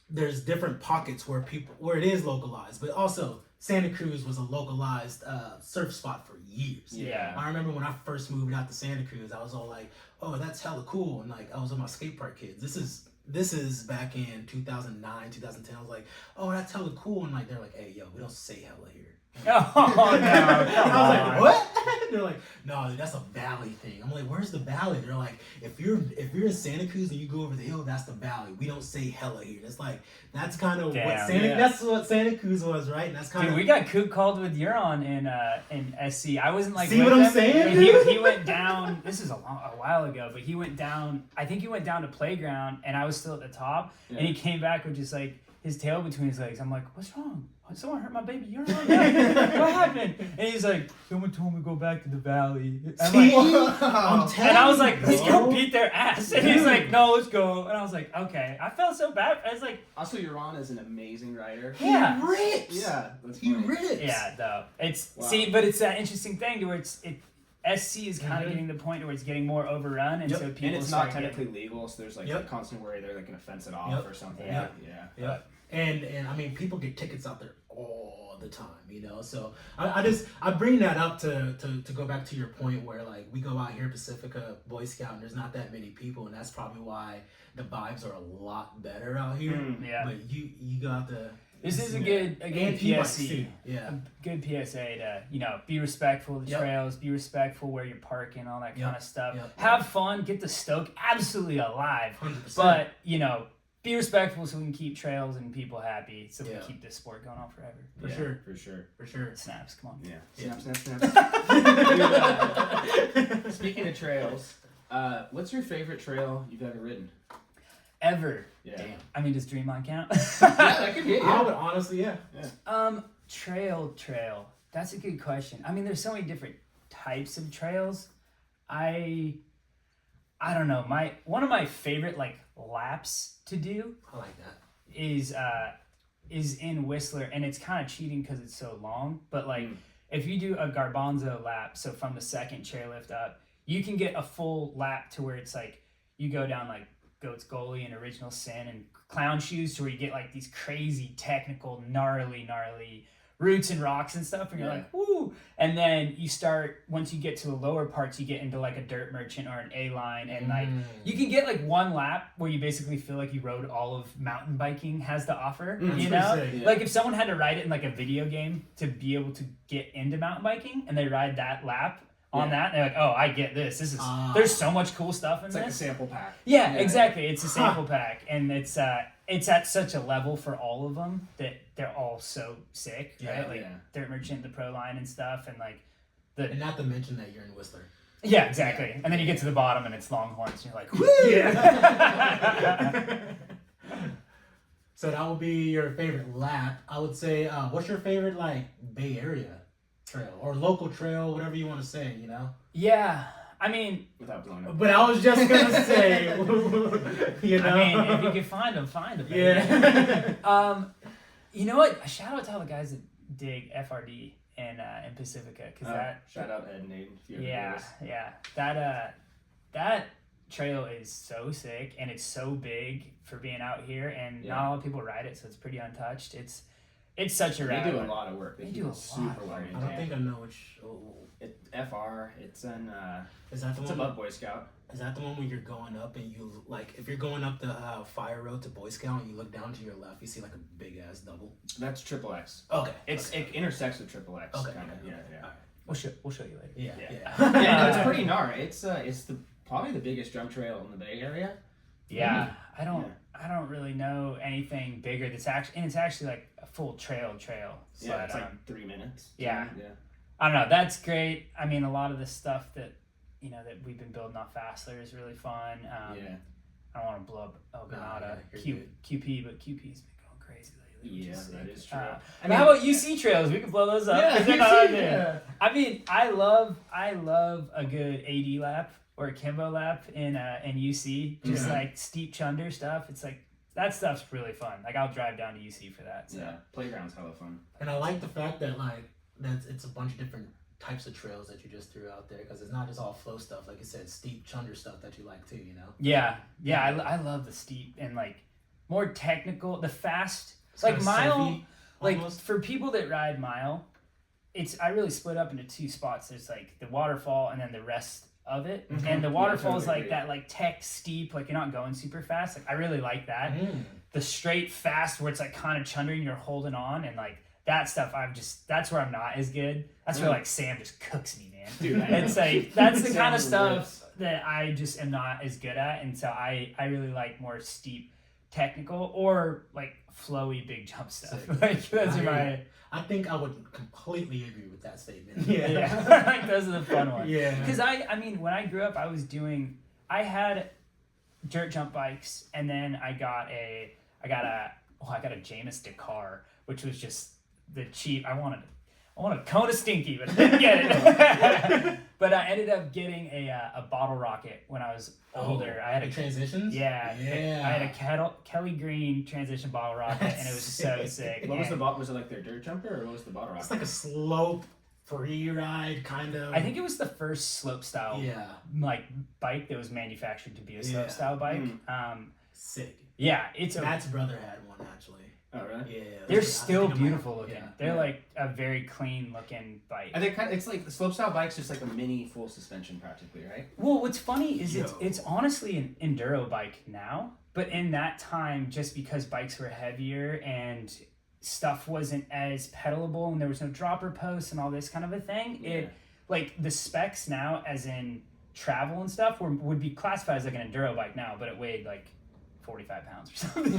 there's different pockets where it is localized, but also Santa Cruz was a localized surf spot for years. Yeah. I remember when I first moved out to Santa Cruz, I was all like, "Oh, that's hella cool!" And like, I was with my skate park kids. This is back in 2009, 2010. I was like, "Oh, that's hella cool!" And like, they're like, "Hey, yo, we don't say hella here." Oh no! And I was like, "What?" They're like, "No, that's a valley thing." I'm like, "Where's the valley?" They're like, "If you're in Santa Cruz and you go over the hill, that's the valley. We don't say hella here." It's like that's kind of that's what Santa Cruz was, right? And that's kind of. Dude, we got kook called with Euron in SC. I wasn't like. See what I'm saying? He went down. This is a while ago, but he went down. I think he went down to playground, and I was still at the top, and he came back with just like his tail between his legs. I'm like, "What's wrong? Someone hurt my baby Euron? What happened?" And he's like, "Someone told me to go back to the valley." I'm like, and I was like, "Let's go beat their ass." And he's like, "No, let's go." And I was like, "Okay." I felt so bad. I was like, also, Euron is an amazing rider. Yeah. He rips. Yeah, that's He funny. rips. yeah, no. It's Wow. see, but it's that interesting thing to where SC is kind of getting to the point where it's getting more overrun, and so people And it's start not technically legal, so there's like a constant worry they're like gonna fence it off or something. Yeah. Yeah. And I mean, people get tickets out there all the time, you know. So I bring that up to go back to your point where like we go out here Pacifica Boy Scout and there's not that many people, and that's probably why the vibes are a lot better out here. Yeah. But you got the. This is a good PSA. Yeah. A good PSA to, be respectful of the trails, be respectful where you're parking, all that kind of stuff. Have fun, get the stoke absolutely alive. 100%. But, be respectful so we can keep trails and people happy so we can keep this sport going on forever. For sure. Snaps, come on. Yeah. Snap. Speaking of trails, what's your favorite trail you've ever ridden? Ever. Yeah. Damn. I mean, does Dreamline count? Yeah, that could be it. I would honestly, yeah. Trail. That's a good question. I mean, there's so many different types of trails. I don't know. One of my favorite like laps to do. I like that. Is in Whistler, and it's kind of cheating because it's so long. But like, if you do a garbanzo lap, so from the second chairlift up, you can get a full lap to where it's like you go down like Goat's Goalie and Original Sin and Clown Shoes to where you get like these crazy technical gnarly roots and rocks and stuff, and you're like, woo! And then you start, once you get to the lower parts, you get into like a Dirt Merchant or an A-Line, and like you can get like one lap where you basically feel like you rode all of mountain biking has to offer, you know? Like if someone had to ride it in like a video game to be able to get into mountain biking and they ride that lap on that, and they're like, oh, I get this. This is there's so much cool stuff in this. It's like a sample pack. Yeah, exactly. It's a sample pack, and it's at such a level for all of them that they're all so sick, right? Like Dirt Merchant, the Pro Line and stuff, and like and not to mention that you're in Whistler. Yeah, exactly. And then you get to the bottom and it's Longhorns, and you're like, woo! Yeah. So that would be your favorite lap. I would say, what's your favorite like Bay Area trail or local trail, whatever you want to say, you know? Yeah. I mean, without blowing up. But I was just gonna say, you know. I mean, if you can find them, find them. Yeah. You know what? A shout out to all the guys that dig FRD in Pacifica, because shout out Ed and Aiden. Yeah. That trail is so sick and it's so big for being out here, and not a lot of people ride it, so it's pretty untouched. It's such a ride. They do a lot of work. They do a super lot of work. well. I don't think I know which. FR. It's in. Is that the it's one? above Boy Scout. Is that the one where you're going up and you like if you're going up the Fire Road to Boy Scout and you look down to your left, you see like a big ass double? That's Triple X. Okay. It intersects with Triple X. Okay. Kinda. Yeah. Right. We'll show you later. Yeah. Yeah, it's pretty gnarly. It's probably the biggest jump trail in the Bay Area. Yeah, I don't really know anything bigger. It's actually like a full trail. So it's like 3 minutes. Yeah. Yeah. I don't know. That's great. I mean, a lot of the stuff that that we've been building off Fassler is really fun. I don't want to blow up El Ganado QP, but QP's been going crazy lately. Yeah, that is true. How about UC trails? We can blow those up. Yeah, they're not out there. I mean, I love a good AD lap or a Kimbo lap in UC. Just like steep chunder stuff. It's like that stuff's really fun. Like I'll drive down to UC for that. So. Yeah, playground's hella fun. And I like the fact that it's a bunch of different types of trails that you just threw out there, because it's not just all flow stuff, like you said, steep chunder stuff that you like too, you know? I love the steep and like more technical, the fast, it's like Like almost. for people that ride mile, I really split up into two spots. There's like the waterfall and then the rest of it. Mhm. And the waterfall is totally like agree. that like tech steep, like you're not going super fast. Like I really like that. Mm. The straight fast where it's like kind of chundering, you're holding on, and like that stuff that's where I'm not as good. That's where like Sam just cooks me, man. Dude, It's like that's the Sam kind of stuff rips. that I just am not as good at, and so I really like more steep technical or like flowy big jump stuff. Sick. Like those I are hear my I think I would completely agree with that statement. yeah. Like those are the fun ones. Yeah. Because I mean when I grew up I had dirt jump bikes, and then I got a Jameis Dakar, which was just the cheap. I wanted a Kona Stinky, but I didn't get it. But I ended up getting a bottle rocket when I was older. I had the a transitions. yeah. I had a Kelly Green transition bottle rocket, and it was so sick. What was And the bottle? Was it like their dirt jumper, or what was the bottle rocket? It's like a slope free ride kind of. I think it was the first slope style Yeah. like bike that was manufactured to be a slope Yeah. style bike. Mm. Sick. Yeah, it's a Matt's brother had one actually. Oh, really? Yeah. they're I still think I might- beautiful looking. yeah. They're Yeah. like a very clean looking bike. And it's like the slopestyle bike's just like a mini full suspension practically, right? Well, what's funny is Yo. it's honestly an enduro bike now, but in that time, just because bikes were heavier and stuff wasn't as pedalable and there was no dropper posts and all this kind of a thing, it like the specs now, as in travel and stuff, would be classified as like an enduro bike now, but it weighed like 45 pounds or something.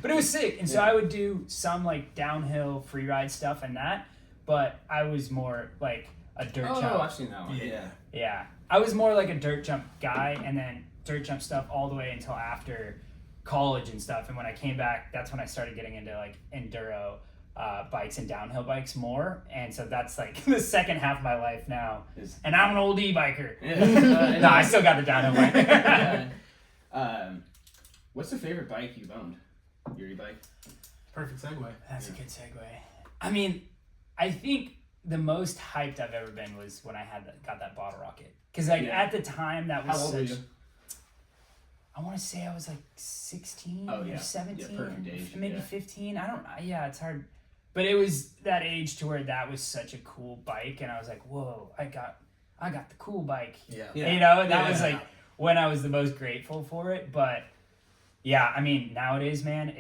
But it was sick. And so I would do some like downhill free ride stuff and that, but I was more like a dirt Oh, jump. I've seen that one. Yeah. Yeah. I was more like a dirt jump guy, and then dirt jump stuff all the way until after college and stuff. And when I came back, that's when I started getting into like enduro bikes and downhill bikes more. And so that's like the second half of my life now. And I'm an old e-biker. Yeah. No, I still got the downhill bike. What's the favorite bike you've owned? Your e-bike? Perfect segue. That's a good segue. I mean, I think the most hyped I've ever been was when I got that bottle rocket. Because like at the time that was How old were such... you? I want to say I was like 16 Oh, or yeah. 17, Yeah, perfect age, maybe yeah. 15. I don't. Yeah, it's hard, but it was that age to where that was such a cool bike, and I was like, whoa, I got the cool bike. Yeah. You know, that was Yeah. like when I was the most grateful for it. But yeah, I mean, nowadays, man,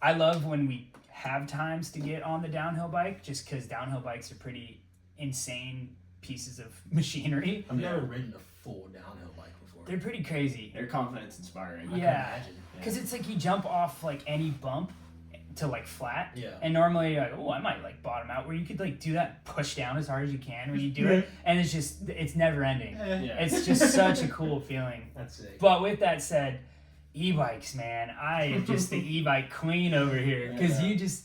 I love when we have times to get on the downhill bike, just because downhill bikes are pretty insane pieces of machinery. I've never ridden a full downhill bike before. They're pretty crazy. They're confidence inspiring. I can Yeah. imagine. Because it's like you jump off like any bump to like flat. Yeah. And normally you're like, oh, I might like bottom out, where you could like do that push down as hard as you can when you do it. And it's never ending. Yeah. It's just such a cool feeling. That's sick. But with that said, e-bikes, man, I am just the e-bike queen over here. Because you just,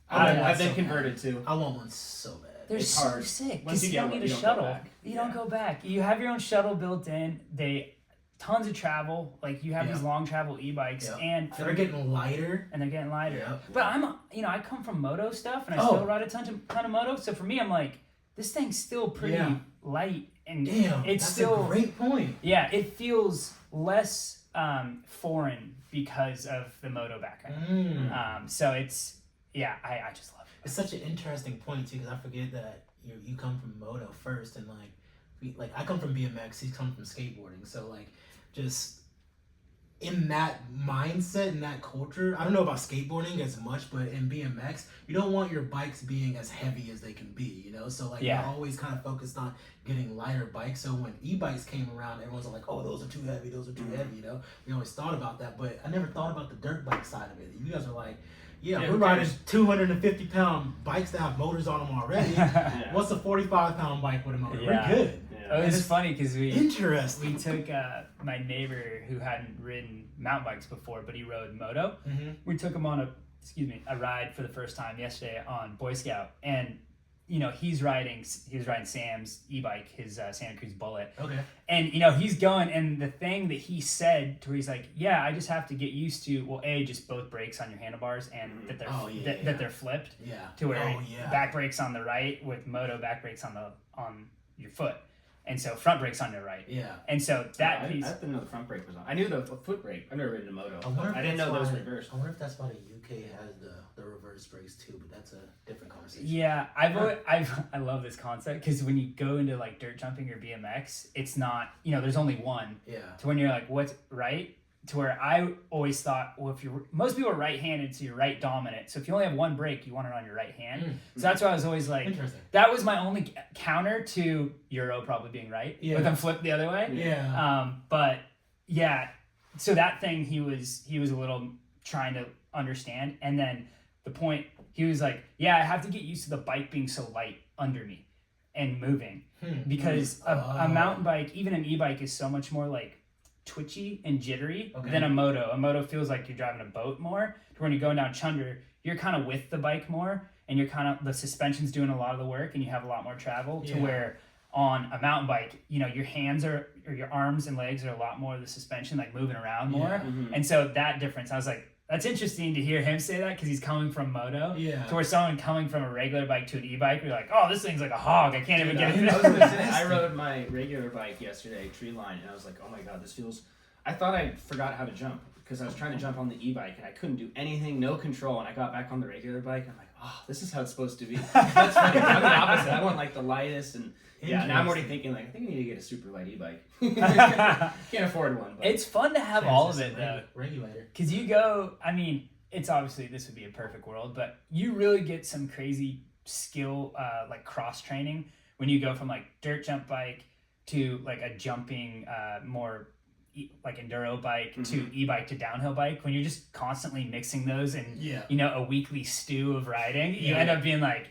I've been so converted too. I want one so bad. they're It's so hard. sick. Once Because you you get don't one, need a you don't go shuttle. back. You don't go back. You have your own shuttle built in. Tons of travel. Like you have these long travel e-bikes, and They're getting lighter. they're getting lighter. Yeah. But I come from moto stuff, and I still ride a ton of moto. So for me, I'm like, this thing's still pretty light, and Damn, it's that's still a great point. yeah, it feels less foreign because of the moto background. So it's I just love it. It's such an interesting point too, because I forget that you come from moto first, and like I come from BMX, he comes from skateboarding, so like just in that mindset and that culture, I don't know about skateboarding as much, but in BMX, you don't want your bikes being as heavy as they can be, you know? So like you're always kind of focused on getting lighter bikes. So when e-bikes came around, everyone's like, oh, those are too heavy, you know? We always thought about that, but I never thought about the dirt bike side of it. You guys are like, we're riding 250-pound bikes that have motors on them already. What's a 45-pound bike with a motor? Yeah. We're good. Oh, it's funny because Interesting. we took my neighbor who hadn't ridden mountain bikes before, but he rode moto. Mm-hmm. We took him on a ride for the first time yesterday on Boy Scout, and he was riding Sam's e-bike, his Santa Cruz Bullet. Okay. And he's going, and the thing that he said to where he's like, yeah, I just have to get used to just both brakes on your handlebars, and that they're that they're flipped. Yeah. To where back brakes on the right with moto, back brakes on your foot. and so front brake's on your right. Yeah. And so that I piece. didn't know the front brake was on. I knew the foot brake. I've never ridden a moto. I didn't know those reversed. I wonder if that's why the UK has the reverse brakes too, but that's a different conversation. Yeah, I love this concept because when you go into like dirt jumping or BMX, it's not, there's only one. Yeah. To when you're like, what's right? To where I always thought, well, most people are right-handed, so you're right dominant. So if you only have one brake, you want it on your right hand. So that's why I was always like, that was my only counter to Euro probably being right, with them flipped the other way. Yeah. But yeah, so that thing he was a little trying to understand, and then the point he was like, yeah, I have to get used to the bike being so light under me and moving because a mountain bike, even an e-bike, is so much more like twitchy and jittery than a moto. A moto feels like you're driving a boat more. When you're going down Chunder, you're kind of with the bike more, and you're kind of, the suspension's doing a lot of the work, and you have a lot more travel. To where on a mountain bike, your hands or your arms and legs are a lot more of the suspension, like moving around more. And so that difference, I was like, that's interesting to hear him say that because he's coming from moto. To where someone coming from a regular bike to an e-bike, you're like, oh, this thing's like a hog. I can't even get it. I rode my regular bike yesterday, tree line, and I was like, oh my god, this feels. I thought I forgot how to jump because I was trying to jump on the e-bike and I couldn't do anything, no control. And I got back on the regular bike. And I'm like, oh, this is how it's supposed to be. That's funny. I'm the opposite. I want like the lightest and. Yeah, now I'm already thinking like I think I need to get a super light e-bike. Can't afford one. But. It's fun to have all of it though. Regulator. Because you go, I mean, it's obviously this would be a perfect world, but you really get some crazy skill, like cross training when you go from like dirt jump bike to like a jumping, more like enduro bike to e-bike to downhill bike. When you're just constantly mixing those and a weekly stew of riding, you end up being like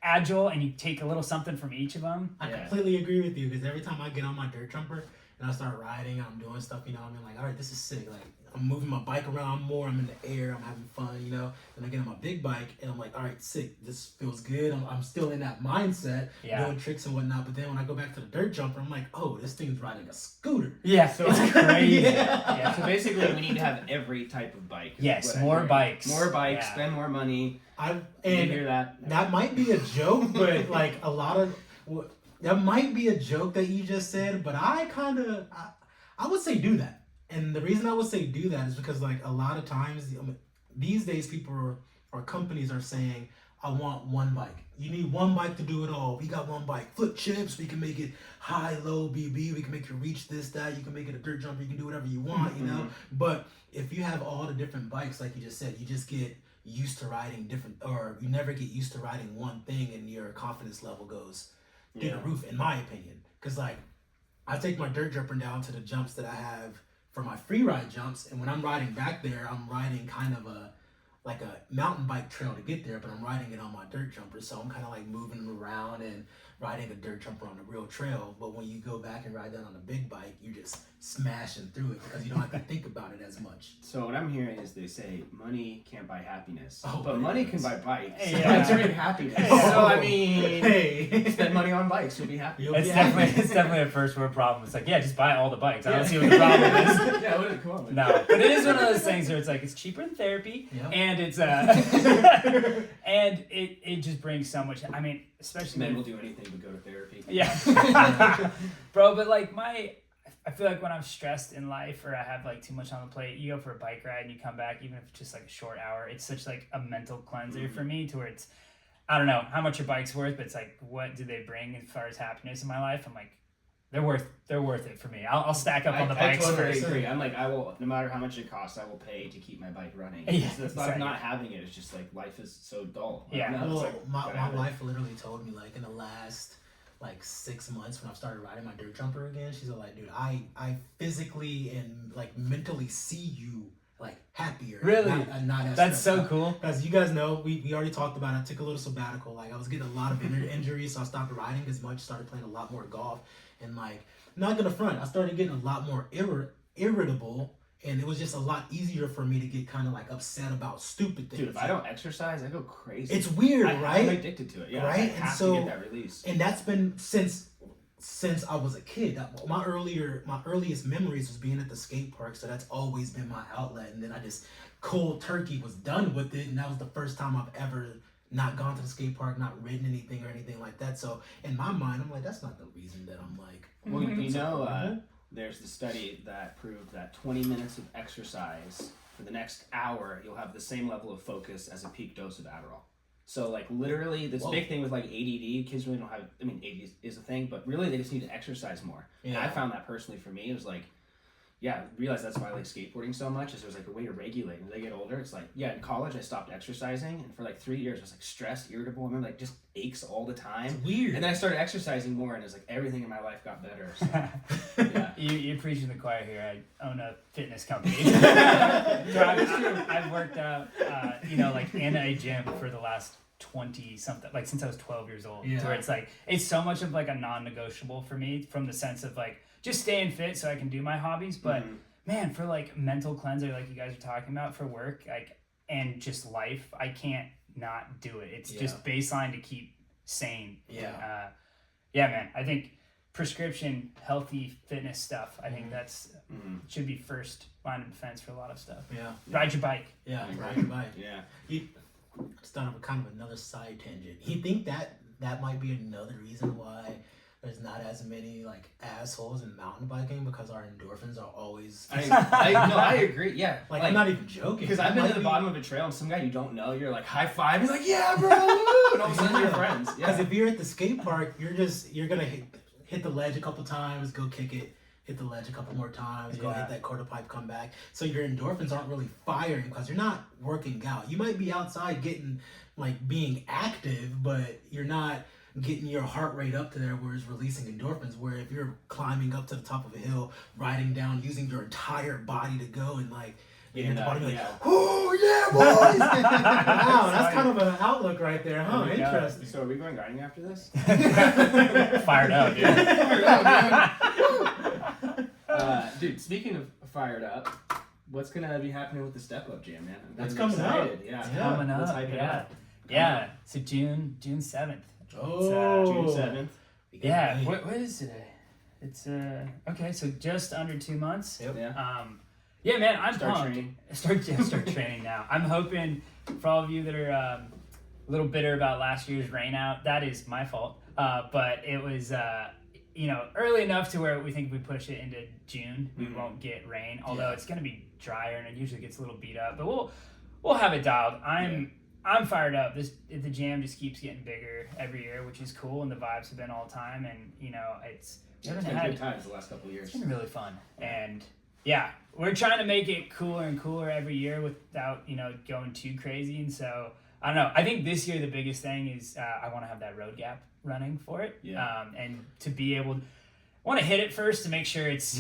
agile, and you take a little something from each of them. I completely agree with you because every time I get on my dirt jumper and I start riding, I'm doing stuff, I'm like, all right, this is sick. Like I'm moving my bike around more. I'm in the air. I'm having fun, Then I get on my big bike and I'm like, all right, sick. This feels good. I'm still in that mindset, doing tricks and whatnot. But then when I go back to the dirt jumper, I'm like, oh, this thing's riding a scooter. Yeah, so it's crazy. So basically, we need to have every type of bike. Yes, more bikes. More bikes. Spend more money. And hear that. That might be a joke, but like a lot of that might be a joke that you just said. But I would say do that. And the reason I would say do that is because like a lot of times these days people or companies are saying, I want one bike. You need one bike to do it all. We got one bike. Flip chips. We can make it high, low, BB. We can make you reach this, that. You can make it a dirt jumper. You can do whatever you want, But if you have all the different bikes, like you just said, you just get used to riding different, or you never get used to riding one thing, and your confidence level goes through the roof, in my opinion. Because like I take my dirt jumper down to the jumps that I have for my free ride jumps, and when I'm riding back there, I'm riding kind of a mountain bike trail to get there, but I'm riding it on my dirt jumper, so I'm kind of like moving around and riding a dirt jumper on a real trail. But when you go back and ride that on a big bike, you're just smashing through it because you don't have to think about it as much. So what I'm hearing is they say money can't buy happiness, but my money goodness. can buy bikes. Yeah. Bikes bring happiness. So I mean, spend money on bikes, you'll be happy. It's definitely a first world problem. It's like, just buy all the bikes. I don't see what the problem is. Yeah, what is it? Come on, man. No, but it is one of those things where it's like it's cheaper than therapy, and it's and it just brings so much. I mean, especially men will do anything but go to therapy. Yeah, bro. But like I feel like when I'm stressed in life or I have like too much on the plate, you go for a bike ride and you come back, even if it's just like a short hour. It's such like a mental cleanser for me, to where it's, I don't know how much your bike's worth, but it's like, what do they bring as far as happiness in my life? I'm like, they're worth it for me. I'll stack up on the bikes. I totally first. agree. I'm like, I will, no matter how much it costs, I will pay to keep my bike running. Yeah, The thought of not having it is just like, life is so dull. Yeah. Well, my wife literally told me like in the last like 6 months when I started riding my dirt jumper again, she's like, dude, I physically and like mentally see you like happier. Really? Not as That's stressed so out. cool. As you guys know, we already talked about it. I took a little sabbatical. Like I was getting a lot of injuries, so I stopped riding as much, started playing a lot more golf, and like, not gonna front, I started getting a lot more irritable, and it was just a lot easier for me to get kind of like upset about stupid things. Dude, if I don't exercise, I go crazy. It's weird, right? I'm addicted to it. Yeah, right? I have to get that release. And that's been since I was a kid. My earliest memories was being at the skate park, so that's always been my outlet. And then I just cold turkey was done with it, and that was the first time I've ever not gone to the skate park, not ridden anything or anything like that. So in my mind, I'm like, that's not the reason that I'm like. Well, you know, there's the study that proved that 20 minutes of exercise for the next hour, you'll have the same level of focus as a peak dose of Adderall. So, like, literally, this big thing with, like, ADD, kids really don't have, I mean, ADD is a thing, but really they just need to exercise more. Yeah. And I found that personally for me, it was like, yeah, realize that's why I like skateboarding so much, is there's like a way to regulate. And as I get older, it's like, yeah, in college I stopped exercising, and for like 3 years I was like stressed, irritable, and then like just aches all the time. It's weird. And then I started exercising more, and it's like everything in my life got better. So, yeah. You're preaching the choir here. I own a fitness company. I've worked out, like in a gym for the last 20 something, like since I was 12 years old. Yeah. Where it's like, it's so much of like a non-negotiable for me, from the sense of like, just staying fit so I can do my hobbies, but man, for like mental cleanser, like you guys are talking about, for work, like, and just life, I can't not do it. It's just baseline to keep sane. Yeah. Yeah, man. I think prescription healthy fitness stuff, I think that's should be first line of defense for a lot of stuff. Yeah. Ride your bike. Yeah, ride your bike. Yeah. It's done kind of another side tangent. You think that might be another reason why there's not as many like assholes in mountain biking, because our endorphins are always. I agree. Yeah, like I'm not even joking. Because I've been to the bottom of a trail and some guy you don't know, you're like high five, you're like, yeah, bro, and all of a sudden you're friends. Yeah. Because if you're at the skate park, you're gonna hit the ledge a couple times, go kick it, hit the ledge a couple more times, go hit that quarter pipe, come back. So your endorphins aren't really firing because you're not working out. You might be outside being active, but you're not getting your heart rate up to there where it's releasing endorphins, where if you're climbing up to the top of a hill, riding down, using your entire body to go, and like you're at the bottom, like, oh yeah, boys! Wow, that's kind of an outlook right there, huh? Interesting. So are we going riding after this? Fired up, dude. Dude, speaking of fired up, what's gonna be happening with the Step Up Jam, man? That's coming up. Yeah, coming up. Let's hype it up. Yeah. So June 7th. Oh, June 7th. Yeah. What is today? It's okay. So just under 2 months. Yep. Yeah. Yeah, man. I'm start pumped. training. Start training now. I'm hoping for all of you that are a little bitter about last year's rain out. That is my fault. But it was early enough to where we think if we push it into June, we won't get rain. Although it's going to be drier and it usually gets a little beat up. But we'll have it dialed. I'm fired up. The jam just keeps getting bigger every year, which is cool, and the vibes have been all time. And it's been good times the last couple of years. It's been really fun, and we're trying to make it cooler and cooler every year without going too crazy. And so I don't know. I think this year the biggest thing is I want to have that road gap running for it, and to be able. I want to hit it first to make sure it's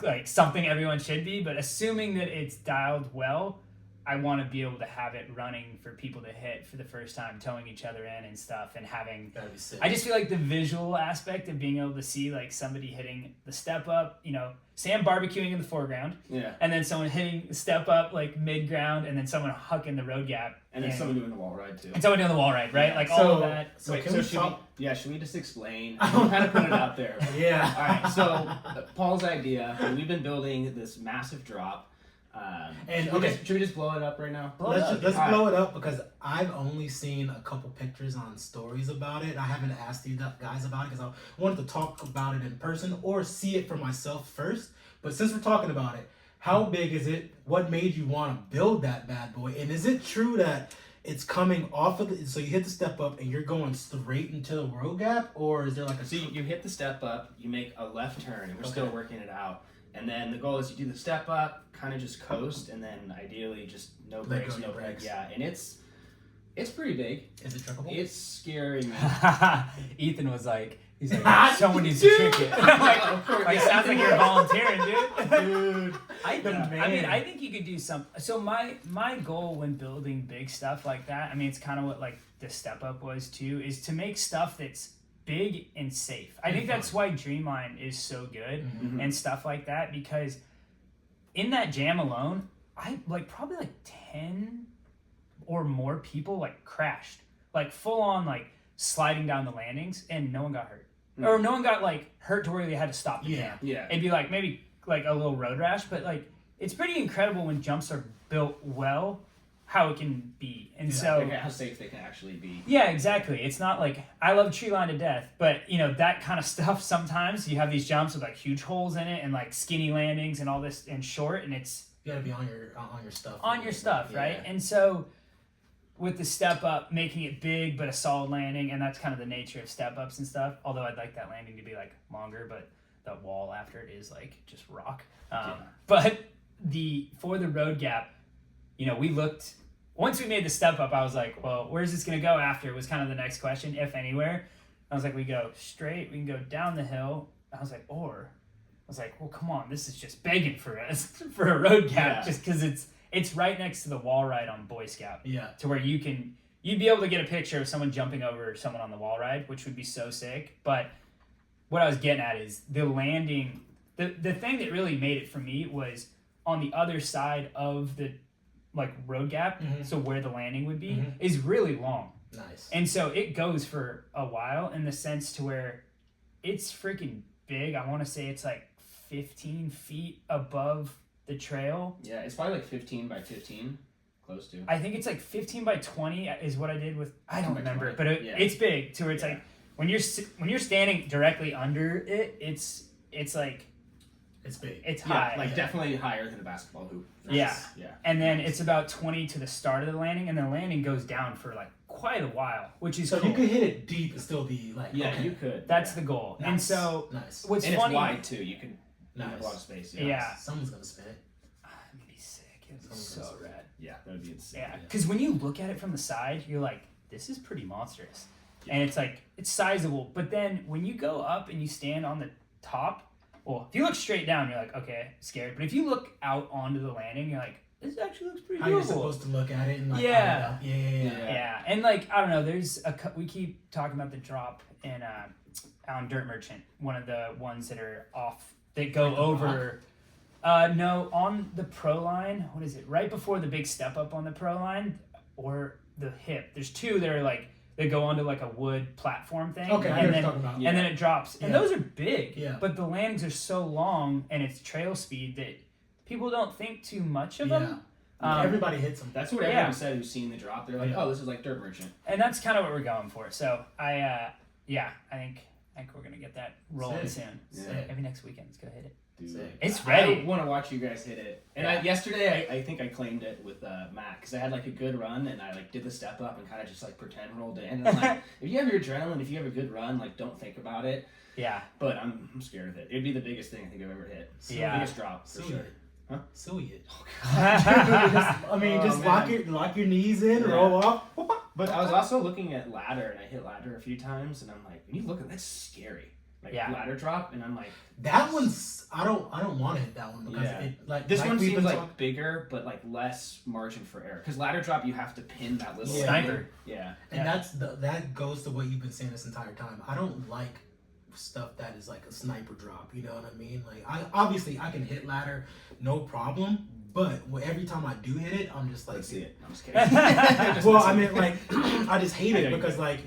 like something everyone should be, but assuming that it's dialed well. I want to be able to have it running for people to hit for the first time, towing each other in and stuff, and having. That'd be sick. I just feel like the visual aspect of being able to see like somebody hitting the step up, Sam barbecuing in the foreground, and then someone hitting the step up like mid ground, and then someone hucking the road gap, and then someone doing the wall ride too, and someone doing the wall ride, right? Like all of that. So wait, can we talk? Should we just explain? I'm kind of put it out there. Yeah. All right. So Paul's idea. We've been building this massive drop. Should we just blow it up right now? Let's blow it up, because I've only seen a couple pictures on stories about it. I haven't asked you guys about it because I wanted to talk about it in person or see it for myself first. But since we're talking about it, how big is it? What made you want to build that bad boy? And is it true that it's coming off of so you hit the step up and you're going straight into the road gap, or is there like a? So you hit the step up, you make a left turn, and we're still working it out. And then the goal is you do the step up, kind of just coast, and then ideally just no brakes, no brakes. Yeah, and it's pretty big. Is it trickable? It's scary, man. Ethan was like, he's like, someone needs to trick it. Like, sounds like you're volunteering, dude. I think you could do something. So my goal when building big stuff like that, it's kind of what like the step up was too, is to make stuff that's big and safe. I think that's why Dreamline is so good and stuff like that, because in that jam alone, I probably 10 or more people crashed, full on sliding down the landings, and no one got hurt. Or no one got hurt to where they had to stop the jam. Yeah. It'd be maybe a little road rash, but it's pretty incredible when jumps are built well, how it can be. And Yeah, so Like how safe they can actually be. yeah, exactly. It's not like I love tree line to death, but that kind of stuff. Sometimes you have these jumps with like huge holes in it and like skinny landings and all this and short, and it's You gotta be on your stuff. right? And so with the step up, making it big but a solid landing, and that's kind of the nature of step ups and stuff. Although I'd like that landing to be like longer, but the wall after it is like just rock. But for the road gap, we looked. Once we made the step up, I was like, well, where's this gonna go after? Was kind of the next question, if anywhere. I was like, we go straight, we can go down the hill. I was like, well, come on, this is just begging for us for a road gap, just because it's right next to the wall ride on Boy Scout. Yeah. To where you'd be able to get a picture of someone jumping over someone on the wall ride, which would be so sick. But what I was getting at is the landing. The thing that really made it for me was on the other side of the like road gap, so where the landing would be is really long. Nice. And so it goes for a while in the sense to where it's freaking big. I want to say it's like 15 feet above the trail. Yeah, it's probably like 15 by 15, close to. I think it's like 15 by 20 is what I did with. I don't remember, 20. but it's big to where it's like when you're standing directly under it, it's like it's big. It's high, like definitely higher than a basketball hoop. Yeah. Yeah. And then it's about 20 to the start of the landing, and the landing goes down for like quite a while, which is so cool. you could hit it deep and still be like you could. That's the goal. Nice. And so nice. what's and funny? it's wide too. You can have Nice. a lot of space. Yeah. Someone's gonna spin it. It'd be sick. It'd be so rad. Yeah, that would be insane. Yeah, because when you look at it from the side, you're like, this is pretty monstrous, and it's like it's sizable. But then when you go up and you stand on the top, well, if you look straight down, you're like, okay, scared. But if you look out onto the landing, you're like, this actually looks pretty How doable. you're supposed to look at it and like Yeah. Yeah. And like I don't know, we keep talking about the drop in on Dirt Merchant, one of the ones that are off that go over. No, on the pro line. What is it? Right before the big step up on the pro line or the hip. There's two that are like they go onto like a wood platform thing. Okay, I know what you're talking about. And then it drops. And those are big. Yeah. But the landings are so long and it's trail speed that people don't think too much of them. Everybody hits them. That's what everyone said who's seen the drop. They're like, oh, this is like Dirt Merchant. And that's kind of what we're going for. So I think we're gonna get that rolling soon. Yeah. So maybe next weekend, let's go hit it. Dude. It's ready. I want to watch you guys hit it. And yesterday, I think I claimed it with Matt because I had like a good run and I like did the step up and kind of just like pretend rolled in. And I'm like, if you have your adrenaline, if you have a good run, like don't think about it. Yeah. But I'm scared of it. It'd be the biggest thing I think I've ever hit. Yeah. Biggest drop for sure. Huh? Silly it. Oh, God. Just lock your knees in, roll off. But I was also looking at ladder, and I hit ladder a few times, and I'm like, when you look at that's scary. Like ladder drop, and I'm like, that one's I don't want to hit that one because it like this one seems like talking. bigger, but like less margin for error. Because ladder drop, you have to pin that little sniper. Yeah, and that goes to what you've been saying this entire time. I don't like stuff that is like a sniper drop. You know what I mean? Like I can hit ladder, no problem. But every time I do hit it, I'm just like, let's see it. I'm just kidding. Well, I mean, like, I just hate it because, like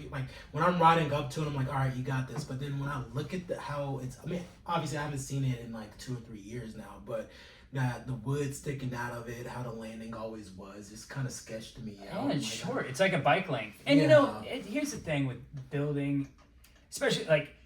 when I'm riding up to it, I'm like, all right, you got this. But then when I look at how it's, I mean, obviously I haven't seen it in like 2 or 3 years now, but that the wood sticking out of it, how the landing always was, it's kind of sketched to me. Yeah, it's short. It's like a bike length. And here's the thing with building, especially like.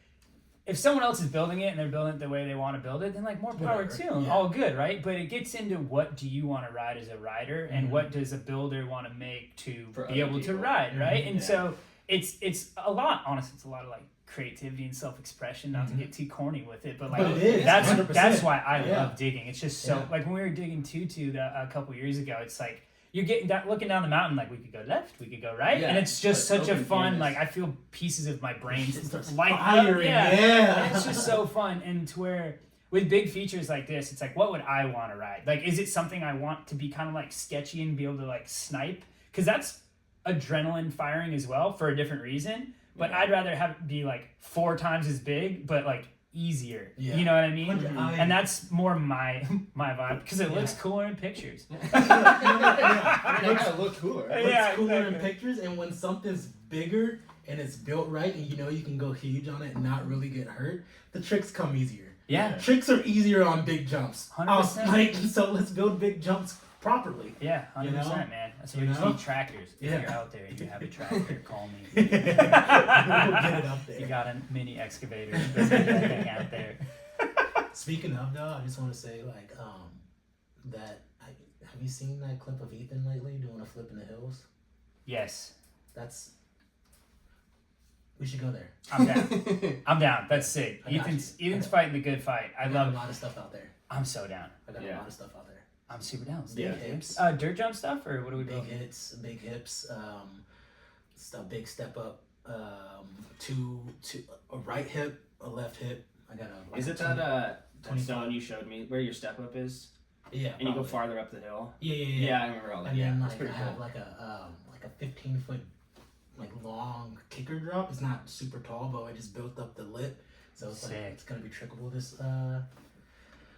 If someone else is building it and they're building it the way they want to build it, then like more power to them. All good, right? But it gets into what do you want to ride as a rider and what does a builder want to make to be able to ride, right? And so it's a lot, honestly, it's a lot of like creativity and self-expression, not to get too corny with it, but like that's why I love digging. It's just so like when we were digging Tutu a couple years ago, it's like you're getting looking down the mountain like we could go left, we could go right, and it's just such a fun like I feel pieces of my brain light up. And it's just so fun. And to where with big features like this, it's like what would I want to ride? Like is it something I want to be kind of like sketchy and be able to like snipe? Because that's adrenaline firing as well for a different reason. But I'd rather have it be like 4 times as big, but like easier. You know what I mean? And that's more my vibe because it looks cooler in pictures. It gotta look cooler. It looks cooler in pictures, and when something's bigger and it's built right, and you can go huge on it and not really get hurt, the tricks come easier. Yeah. Tricks are easier on big jumps. 100%. Like, so let's build big jumps properly. Yeah, 100%, You know? man. That's what You we just know? need tractors. If Yeah. you're out there and you have a tractor, call me. We'll get it up there. You got a mini excavator. Let's get that thing out there. Speaking of though, I just want to say have you seen that clip of Ethan lately doing a flip in the hills? Yes, We should go there. I'm down. I'm down. That's sick. I got Ethan's fighting the good fight. I got love. a lot of stuff out there. I'm so down. I got a lot of stuff out there. I'm super down. Let's Big do it. hips. Dirt jump stuff, or what are we Big doing? hits, big hips, big step up, a right hip, a left hip. I got a. Is it that zone you showed me where your step up is? Yeah. And you go farther up the hill? Yeah. Yeah, I remember all that. And Yeah, then that's like pretty I have cool. like a 15-foot long kicker drop. It's not super tall, but I just built up the lip, so it's like Sick. it's gonna be trickable this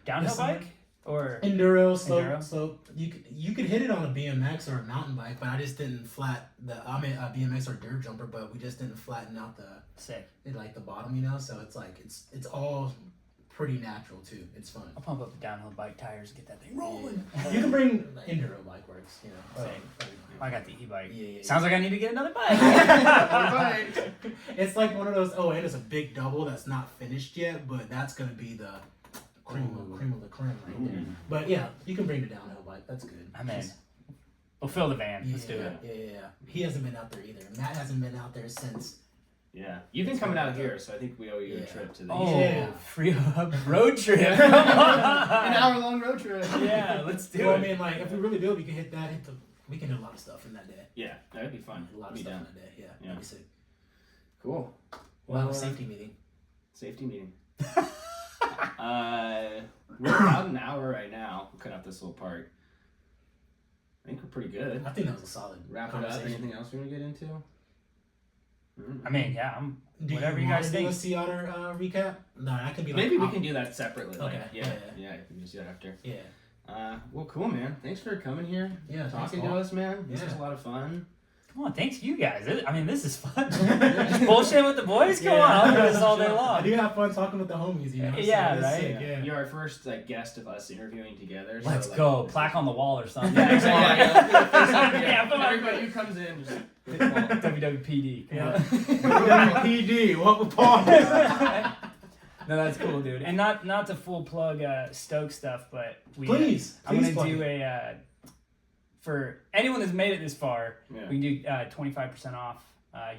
Downhill this summer. bike or Enduro slope. Enduro? So you could hit it on a BMX or a mountain bike, but I just didn't a BMX or dirt jumper, but we just didn't flatten out sick? the bottom, you know. So it's like it's all pretty natural too. It's fun. I'll pump up the downhill bike tires and get that thing rolling. Yeah. You can bring the enduro bike works, you know. Sick. I got the e-bike. Yeah. Sounds like I need to get another bike. It's like one of those. Oh, and it's a big double that's not finished yet, but that's gonna be the cream of the creme right there. But yeah, you can bring the downhill bike. That's good. I'm in. We'll fill the van. Yeah, Let's do it. Yeah. He hasn't been out there either. Matt hasn't been out there since. Yeah. You've been coming out here, so I think we owe you a trip to the Oh, Yeah. Freehub road trip. An hour-long road trip. Yeah, let's do Well, it. I mean, like if we really do it, we can hit that. We can do a lot of stuff in that day. Yeah, that'd be fun. A lot of Be stuff down. in that day. Yeah. Yeah. That'd be sick. Cool. We'll have a safety meeting. Safety meeting. We're about an hour right now. We'll cut out this little part. I think we're pretty good. I think that was a solid Wrap it up. conversation. Anything else we want to get into? I mean, yeah, I'm Do whatever you you guys want to do think. a Sea Otter recap? No, that could be like Maybe we can do that separately. Okay. Like, yeah, we can just do that after. Yeah. Well, cool, man. Thanks for coming here. Yeah. Talking to us, man. This was a lot of fun. Come on, thanks you guys. I mean, this is fun. Just bullshit with the boys. Come on, I'll do this all day I long. do have fun talking with the homies, you know. Yeah, it's right? sick, yeah. You're our first guest of us interviewing together. Let's so, go. this Plaque is- on the wall or something. Yeah, exactly. Yeah, come on. Everybody who comes in, just hit the wall. WWPD. Come Yeah. on. PD, what we Paul? No, that's cool, dude. And not to full plug Stoke stuff, but I'm Please gonna do a for anyone that's made it this far. Yeah. We can do 25% off.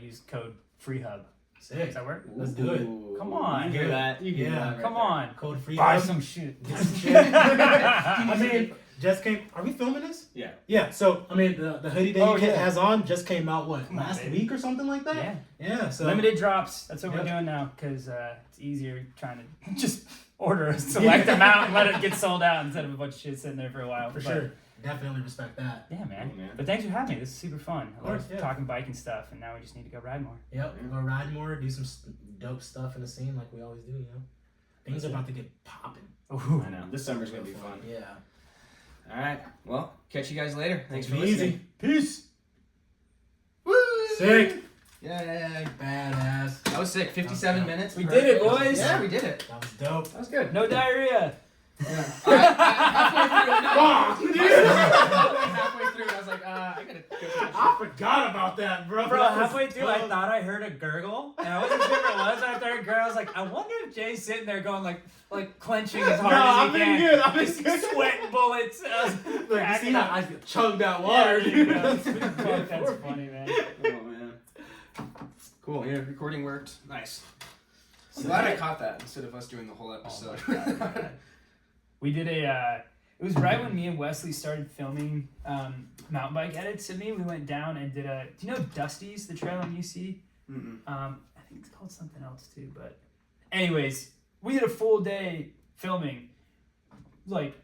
Use code Freehub. Sick. Does that work? Let's do it. Ooh, Come on. You hear that? You hear Yeah. that right Come there. on. Code free. Buy some shit. Get some shit. I mean, just came. Are we filming this? Yeah. Yeah. So I mean, the hoodie that Oh, you yeah. has on just came out Come on, last baby. week or something like that. Yeah. Yeah. So Limited drops. That's what we're Yep. doing now because it's easier trying to just order a select amount and let it get sold out instead of a bunch of shit sitting there for a while. for But, sure, definitely respect that. Yeah, man. Cool, man. But thanks for having me. This is super fun. I love yeah. talking bike and stuff, and now we just need to go ride more. Yep. Go ride more, do some dope stuff in the scene like we always do. You know, things are about to get popping. Ooh. I know. This summer's going to be fun. Yeah. All right. Well, catch you guys later. Thanks for Be listening. easy. Peace. Woo! Sick. Yay. Badass. That was sick. 57 Yeah. minutes. We did it, Perfect. boys. Yeah, we did it. That was dope. That was good. No diarrhea. Yeah. Halfway through, I was like, I gotta go. I forgot about that, bro. Bro, That was halfway through, I dope. thought I heard a gurgle, and I wasn't sure what it was. After I heard a gurgle, I was like, I wonder if Jay's sitting there going like clenching as hard No, as I've he been can. good. I've been good. Sweating bullets. I was Look, you cracking see how up. I chugged that water, Yeah, there you dude. go. Fuck, that's funny, man. Oh man. Cool. Yeah, recording worked. Nice. I'm glad I caught that instead of us doing the whole episode. Oh my God. We did a. It was right when me and Wesley started filming mountain bike edits of me. We went down and did a. Do you know Dusty's, the trail in UC? Mm-mm. I think it's called something else too. But, anyways, we did a full day filming. Like,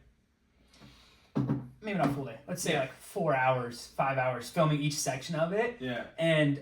maybe not full day. Let's say like 4 hours, 5 hours filming each section of it. Yeah. And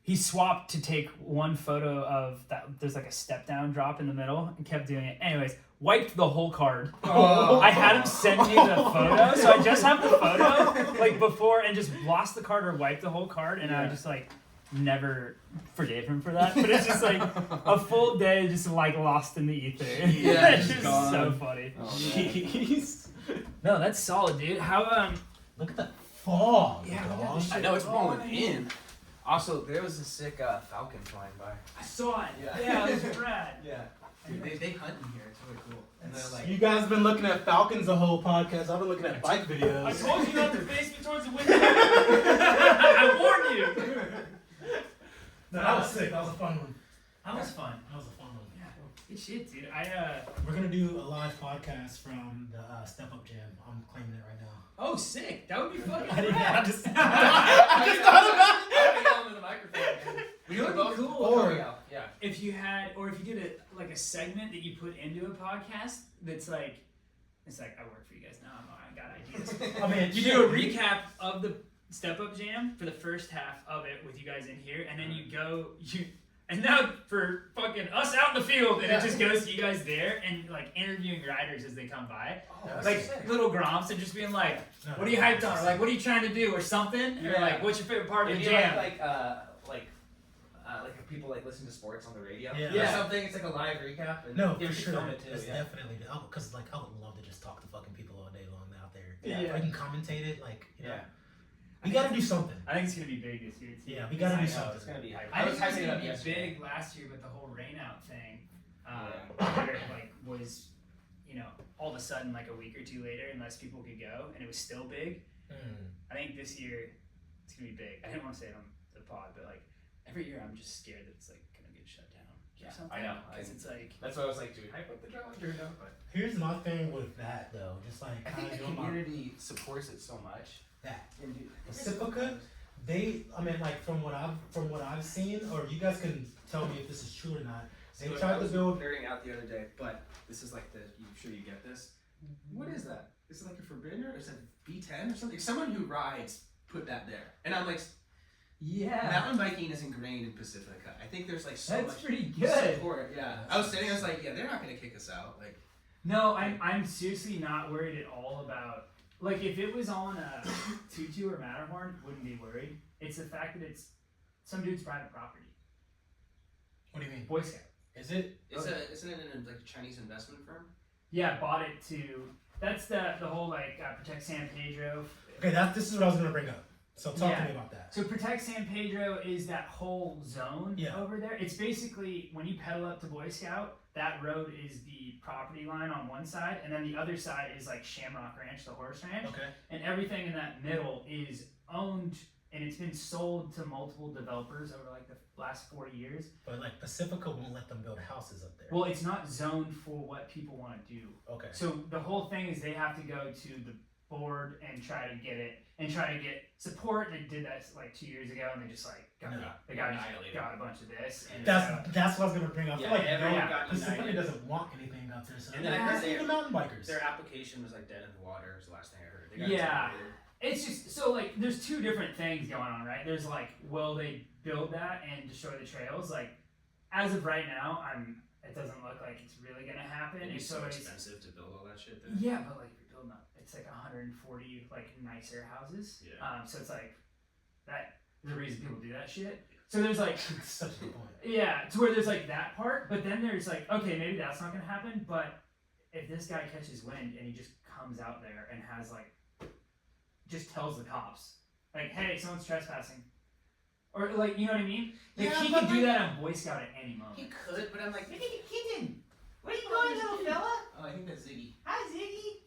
he swapped to take one photo of that. There's like a step down drop in the middle and kept doing it. Anyways, wiped the whole card. Oh. I had him send me the photo, so I just have the photo like before and just lost the card or wiped the whole card, and I just like never forgave him for that. But it's just like a full day just like lost in the ether. Yeah, It's just just gone. so funny. Oh, man. Jeez. No, that's solid, dude. How Look at the fog, Yeah, look at dog. this I know it's Oh, rolling man. in. Also, there was a sick falcon flying by. I saw it. Yeah. it was rad. Yeah. Dude, they hunt in here. It's really cool. And they're like, You guys been looking at falcons the whole podcast. I've been looking at bike I videos. told you not to face me towards the window. I warned you. No, that was sick. That was a fun one. That was fun. That was a fun one. Yeah, good shit, dude. We're gonna do a live podcast from the Step Up Jam. I'm claiming it right now. Oh, sick. That would be fucking I didn't. rad. I just thought about it. I'm yelling into the microphone. You know what'd be cool? Or- Yeah. If you had, or if you did a segment that you put into a podcast that's like, it's like, I work for you guys now. I got ideas. I mean, You do a recap of the Step Up Jam for the first half of it with you guys in here, and then and now for fucking us out in the field, and it just goes to you guys there and like interviewing riders as they come by, like little gromps, and just being like, "What are you hyped on?" Or like, "What are you trying to do?" Or something, or like, "What's your favorite part of the jam?" Like people like listen to sports on the radio Yeah. or something. It's like a live recap. And No, you for should sure. film it too. It's Yeah. definitely because like I would love to just talk to fucking people all day long out there. Yeah. I can commentate it, like you know. Yeah. We gotta do something. I think it's gonna be big this year too. Yeah, we gotta do I know, something. it's gonna be hype. I was think it was hyping it gonna up be yesterday. big last year with the whole rain out thing. Yeah. Where it like was, all of a sudden like a week or two later, and less people could go, and it was still big. I think this year it's gonna be big. I didn't want to say it on the pod, but like every year I'm just scared that it's like gonna get shut down. Yeah, or something. I know. Because it's like That's why I was like, dude, hype up the calendar, no? But Here's my thing with that though, just like I kind think of the doing my community supports it so much. that. And dude, Pacifica, I mean, like from what I've seen, or you guys can tell me if this is true or not. They So I tried to was build. nerding out the other day, but this is like you sure you get this? What is that? Is it like a forbidden or is it B10 or something? Someone who rides put that there, and I'm like, mountain biking is ingrained in Pacifica. I think there's like so that's much pretty good. support. Yeah, I was sitting, I was like, yeah, they're not gonna kick us out. Like, No, I'm seriously not worried at all about, like, if it was on a Tutu or Matterhorn, wouldn't be worried. It's the fact that it's some dude's private property. What do you mean? Boy Scout. Is it? isn't it like a Chinese investment firm? Yeah, bought it to, that's the whole, like, Protect San Pedro. Okay, this is what I was gonna bring up. So talk to me about that. So Protect San Pedro is that whole zone Yeah. over there. It's basically, when you pedal up to Boy Scout, that road is the property line on one side, and then the other side is like Shamrock Ranch, the horse ranch. Okay. And everything in that middle is owned, and it's been sold to multiple developers over like the last 40 years. But like Pacifica won't let them build houses up there. Well, it's not zoned for what people want to do. Okay. So the whole thing is they have to go to the board and try to get support. They did that like 2 years ago, and they just like got annihilated. got a bunch of this. And That's what I was gonna bring up. I feel like everyone got Pacifica united. doesn't want anything up there. So And then like, I heard ask they- the mountain bikers. Their application was like dead in the water. Was the last thing I heard. They got Yeah. intimidated. It's just so like there's two different things going on, right? There's like, will they build that and destroy the trails? Like, as of right now, it doesn't look like it's really gonna happen. It'd be It's so always- expensive to build all that shit there. Yeah, but like if you're building up, it's like 140 like nicer houses. Yeah. So it's like that. The reason people do that shit. So there's like, It's such a good point. yeah, to where there's like that part, but then there's like, okay, maybe that's not gonna happen. But if this guy catches wind and he just comes out there and has like, just tells the cops, like, hey, someone's trespassing, or like, you know what I mean? Like Yeah, he but could do like- that on Boy Scout at any moment. He could, but I'm like, maybe a kitten. Where you going, little fella? Oh, I think that's Ziggy. Hi, Ziggy.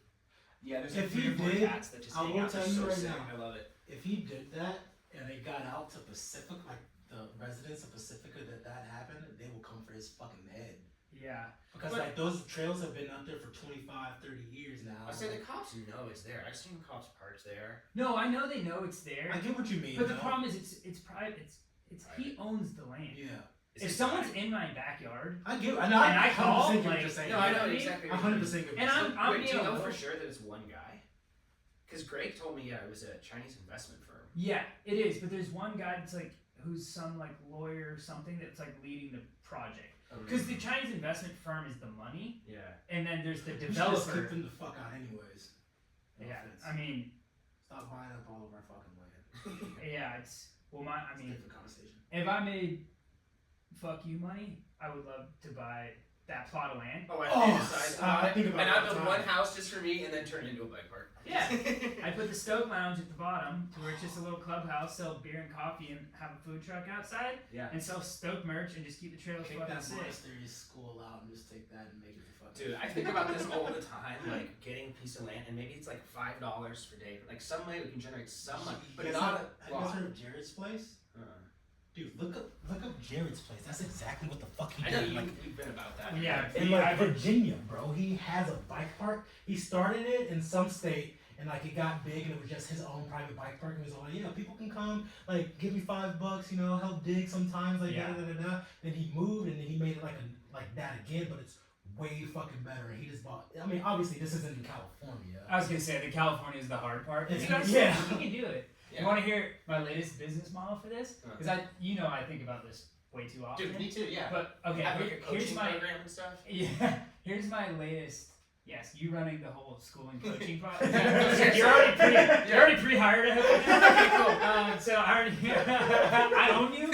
Yeah, there's If like 3 he or 4 did, cats that just I hang will out. They're tell you so right sick. now. I love it. If he did that and they got out to Pacific, like the residents of Pacifica that happened, they will come for his fucking head. Yeah. Because But- like those trails have been up there for 25, 30 years now. I say the cops know it's there. I've seen cops parked there. No, I know they know it's there, I get what you mean. but the though. problem is it's private. It's he owns the land. Yeah. If someone's in my backyard, I get. And I call, 100% get what like- you're saying. No, I know know what I mean? exactly. 100% get what and you're saying. I'm Wait, do you being know a for little- sure that it's one guy? Because Greg told me, it was a Chinese investment firm. Yeah, it is. But there's one guy that's like who's some like lawyer or something that's like leading the project. Because the Chinese investment firm is the money, Yeah. and then there's the We should just keep developer. them the fuck out anyways. No Yeah, offense. I mean, Stop buying up all of our fucking land. yeah, it's well, I It's a mean, different conversation. if I made fuck you money, I would love to buy that plot of land. Oh, I Oh, fantasize about I it. think about And it all I'd the build time. one house just for me and then turn it into a bike park. Yeah. I put the Stoke Lounge at the bottom to where it's just a little clubhouse, sell beer and coffee, and have a food truck outside, Yeah. and sell Stoke merch and just keep the trails Take fucking that sick. monastery school out and just take that and make it fucking. Dude, I think about this all the time, like getting a piece of land, and maybe it's like $5 per day. Like some way we can generate some money, but Have not you a guys lot. heard of Jared's place? Uh, Dude, look up Jared's place. That's exactly what the fuck he I know did. Like, you've been about that. Yeah. in like Virginia, bro. He has a bike park. He started it in some state, and like it got big, and it was just his own private bike park. And he was like, yeah, people can come, like give me $5, you know, help dig sometimes, like Yeah. da da da da. Then he moved, and then he made it like that again, but it's way fucking better. And he just bought. I mean, obviously this isn't in California. I was gonna say the California is the hard part. It's- You guys, yeah. you can do it. Yeah. You want to hear my latest business model for this? Uh. Because I think about this way too often. Dude, me too. Yeah. But okay, Have like a here's coaching my program and stuff. yeah. Here's my latest. Yes, you running the whole school and coaching part. Yeah. You're already pre-hired. I hope. Okay, cool. So I already I own you.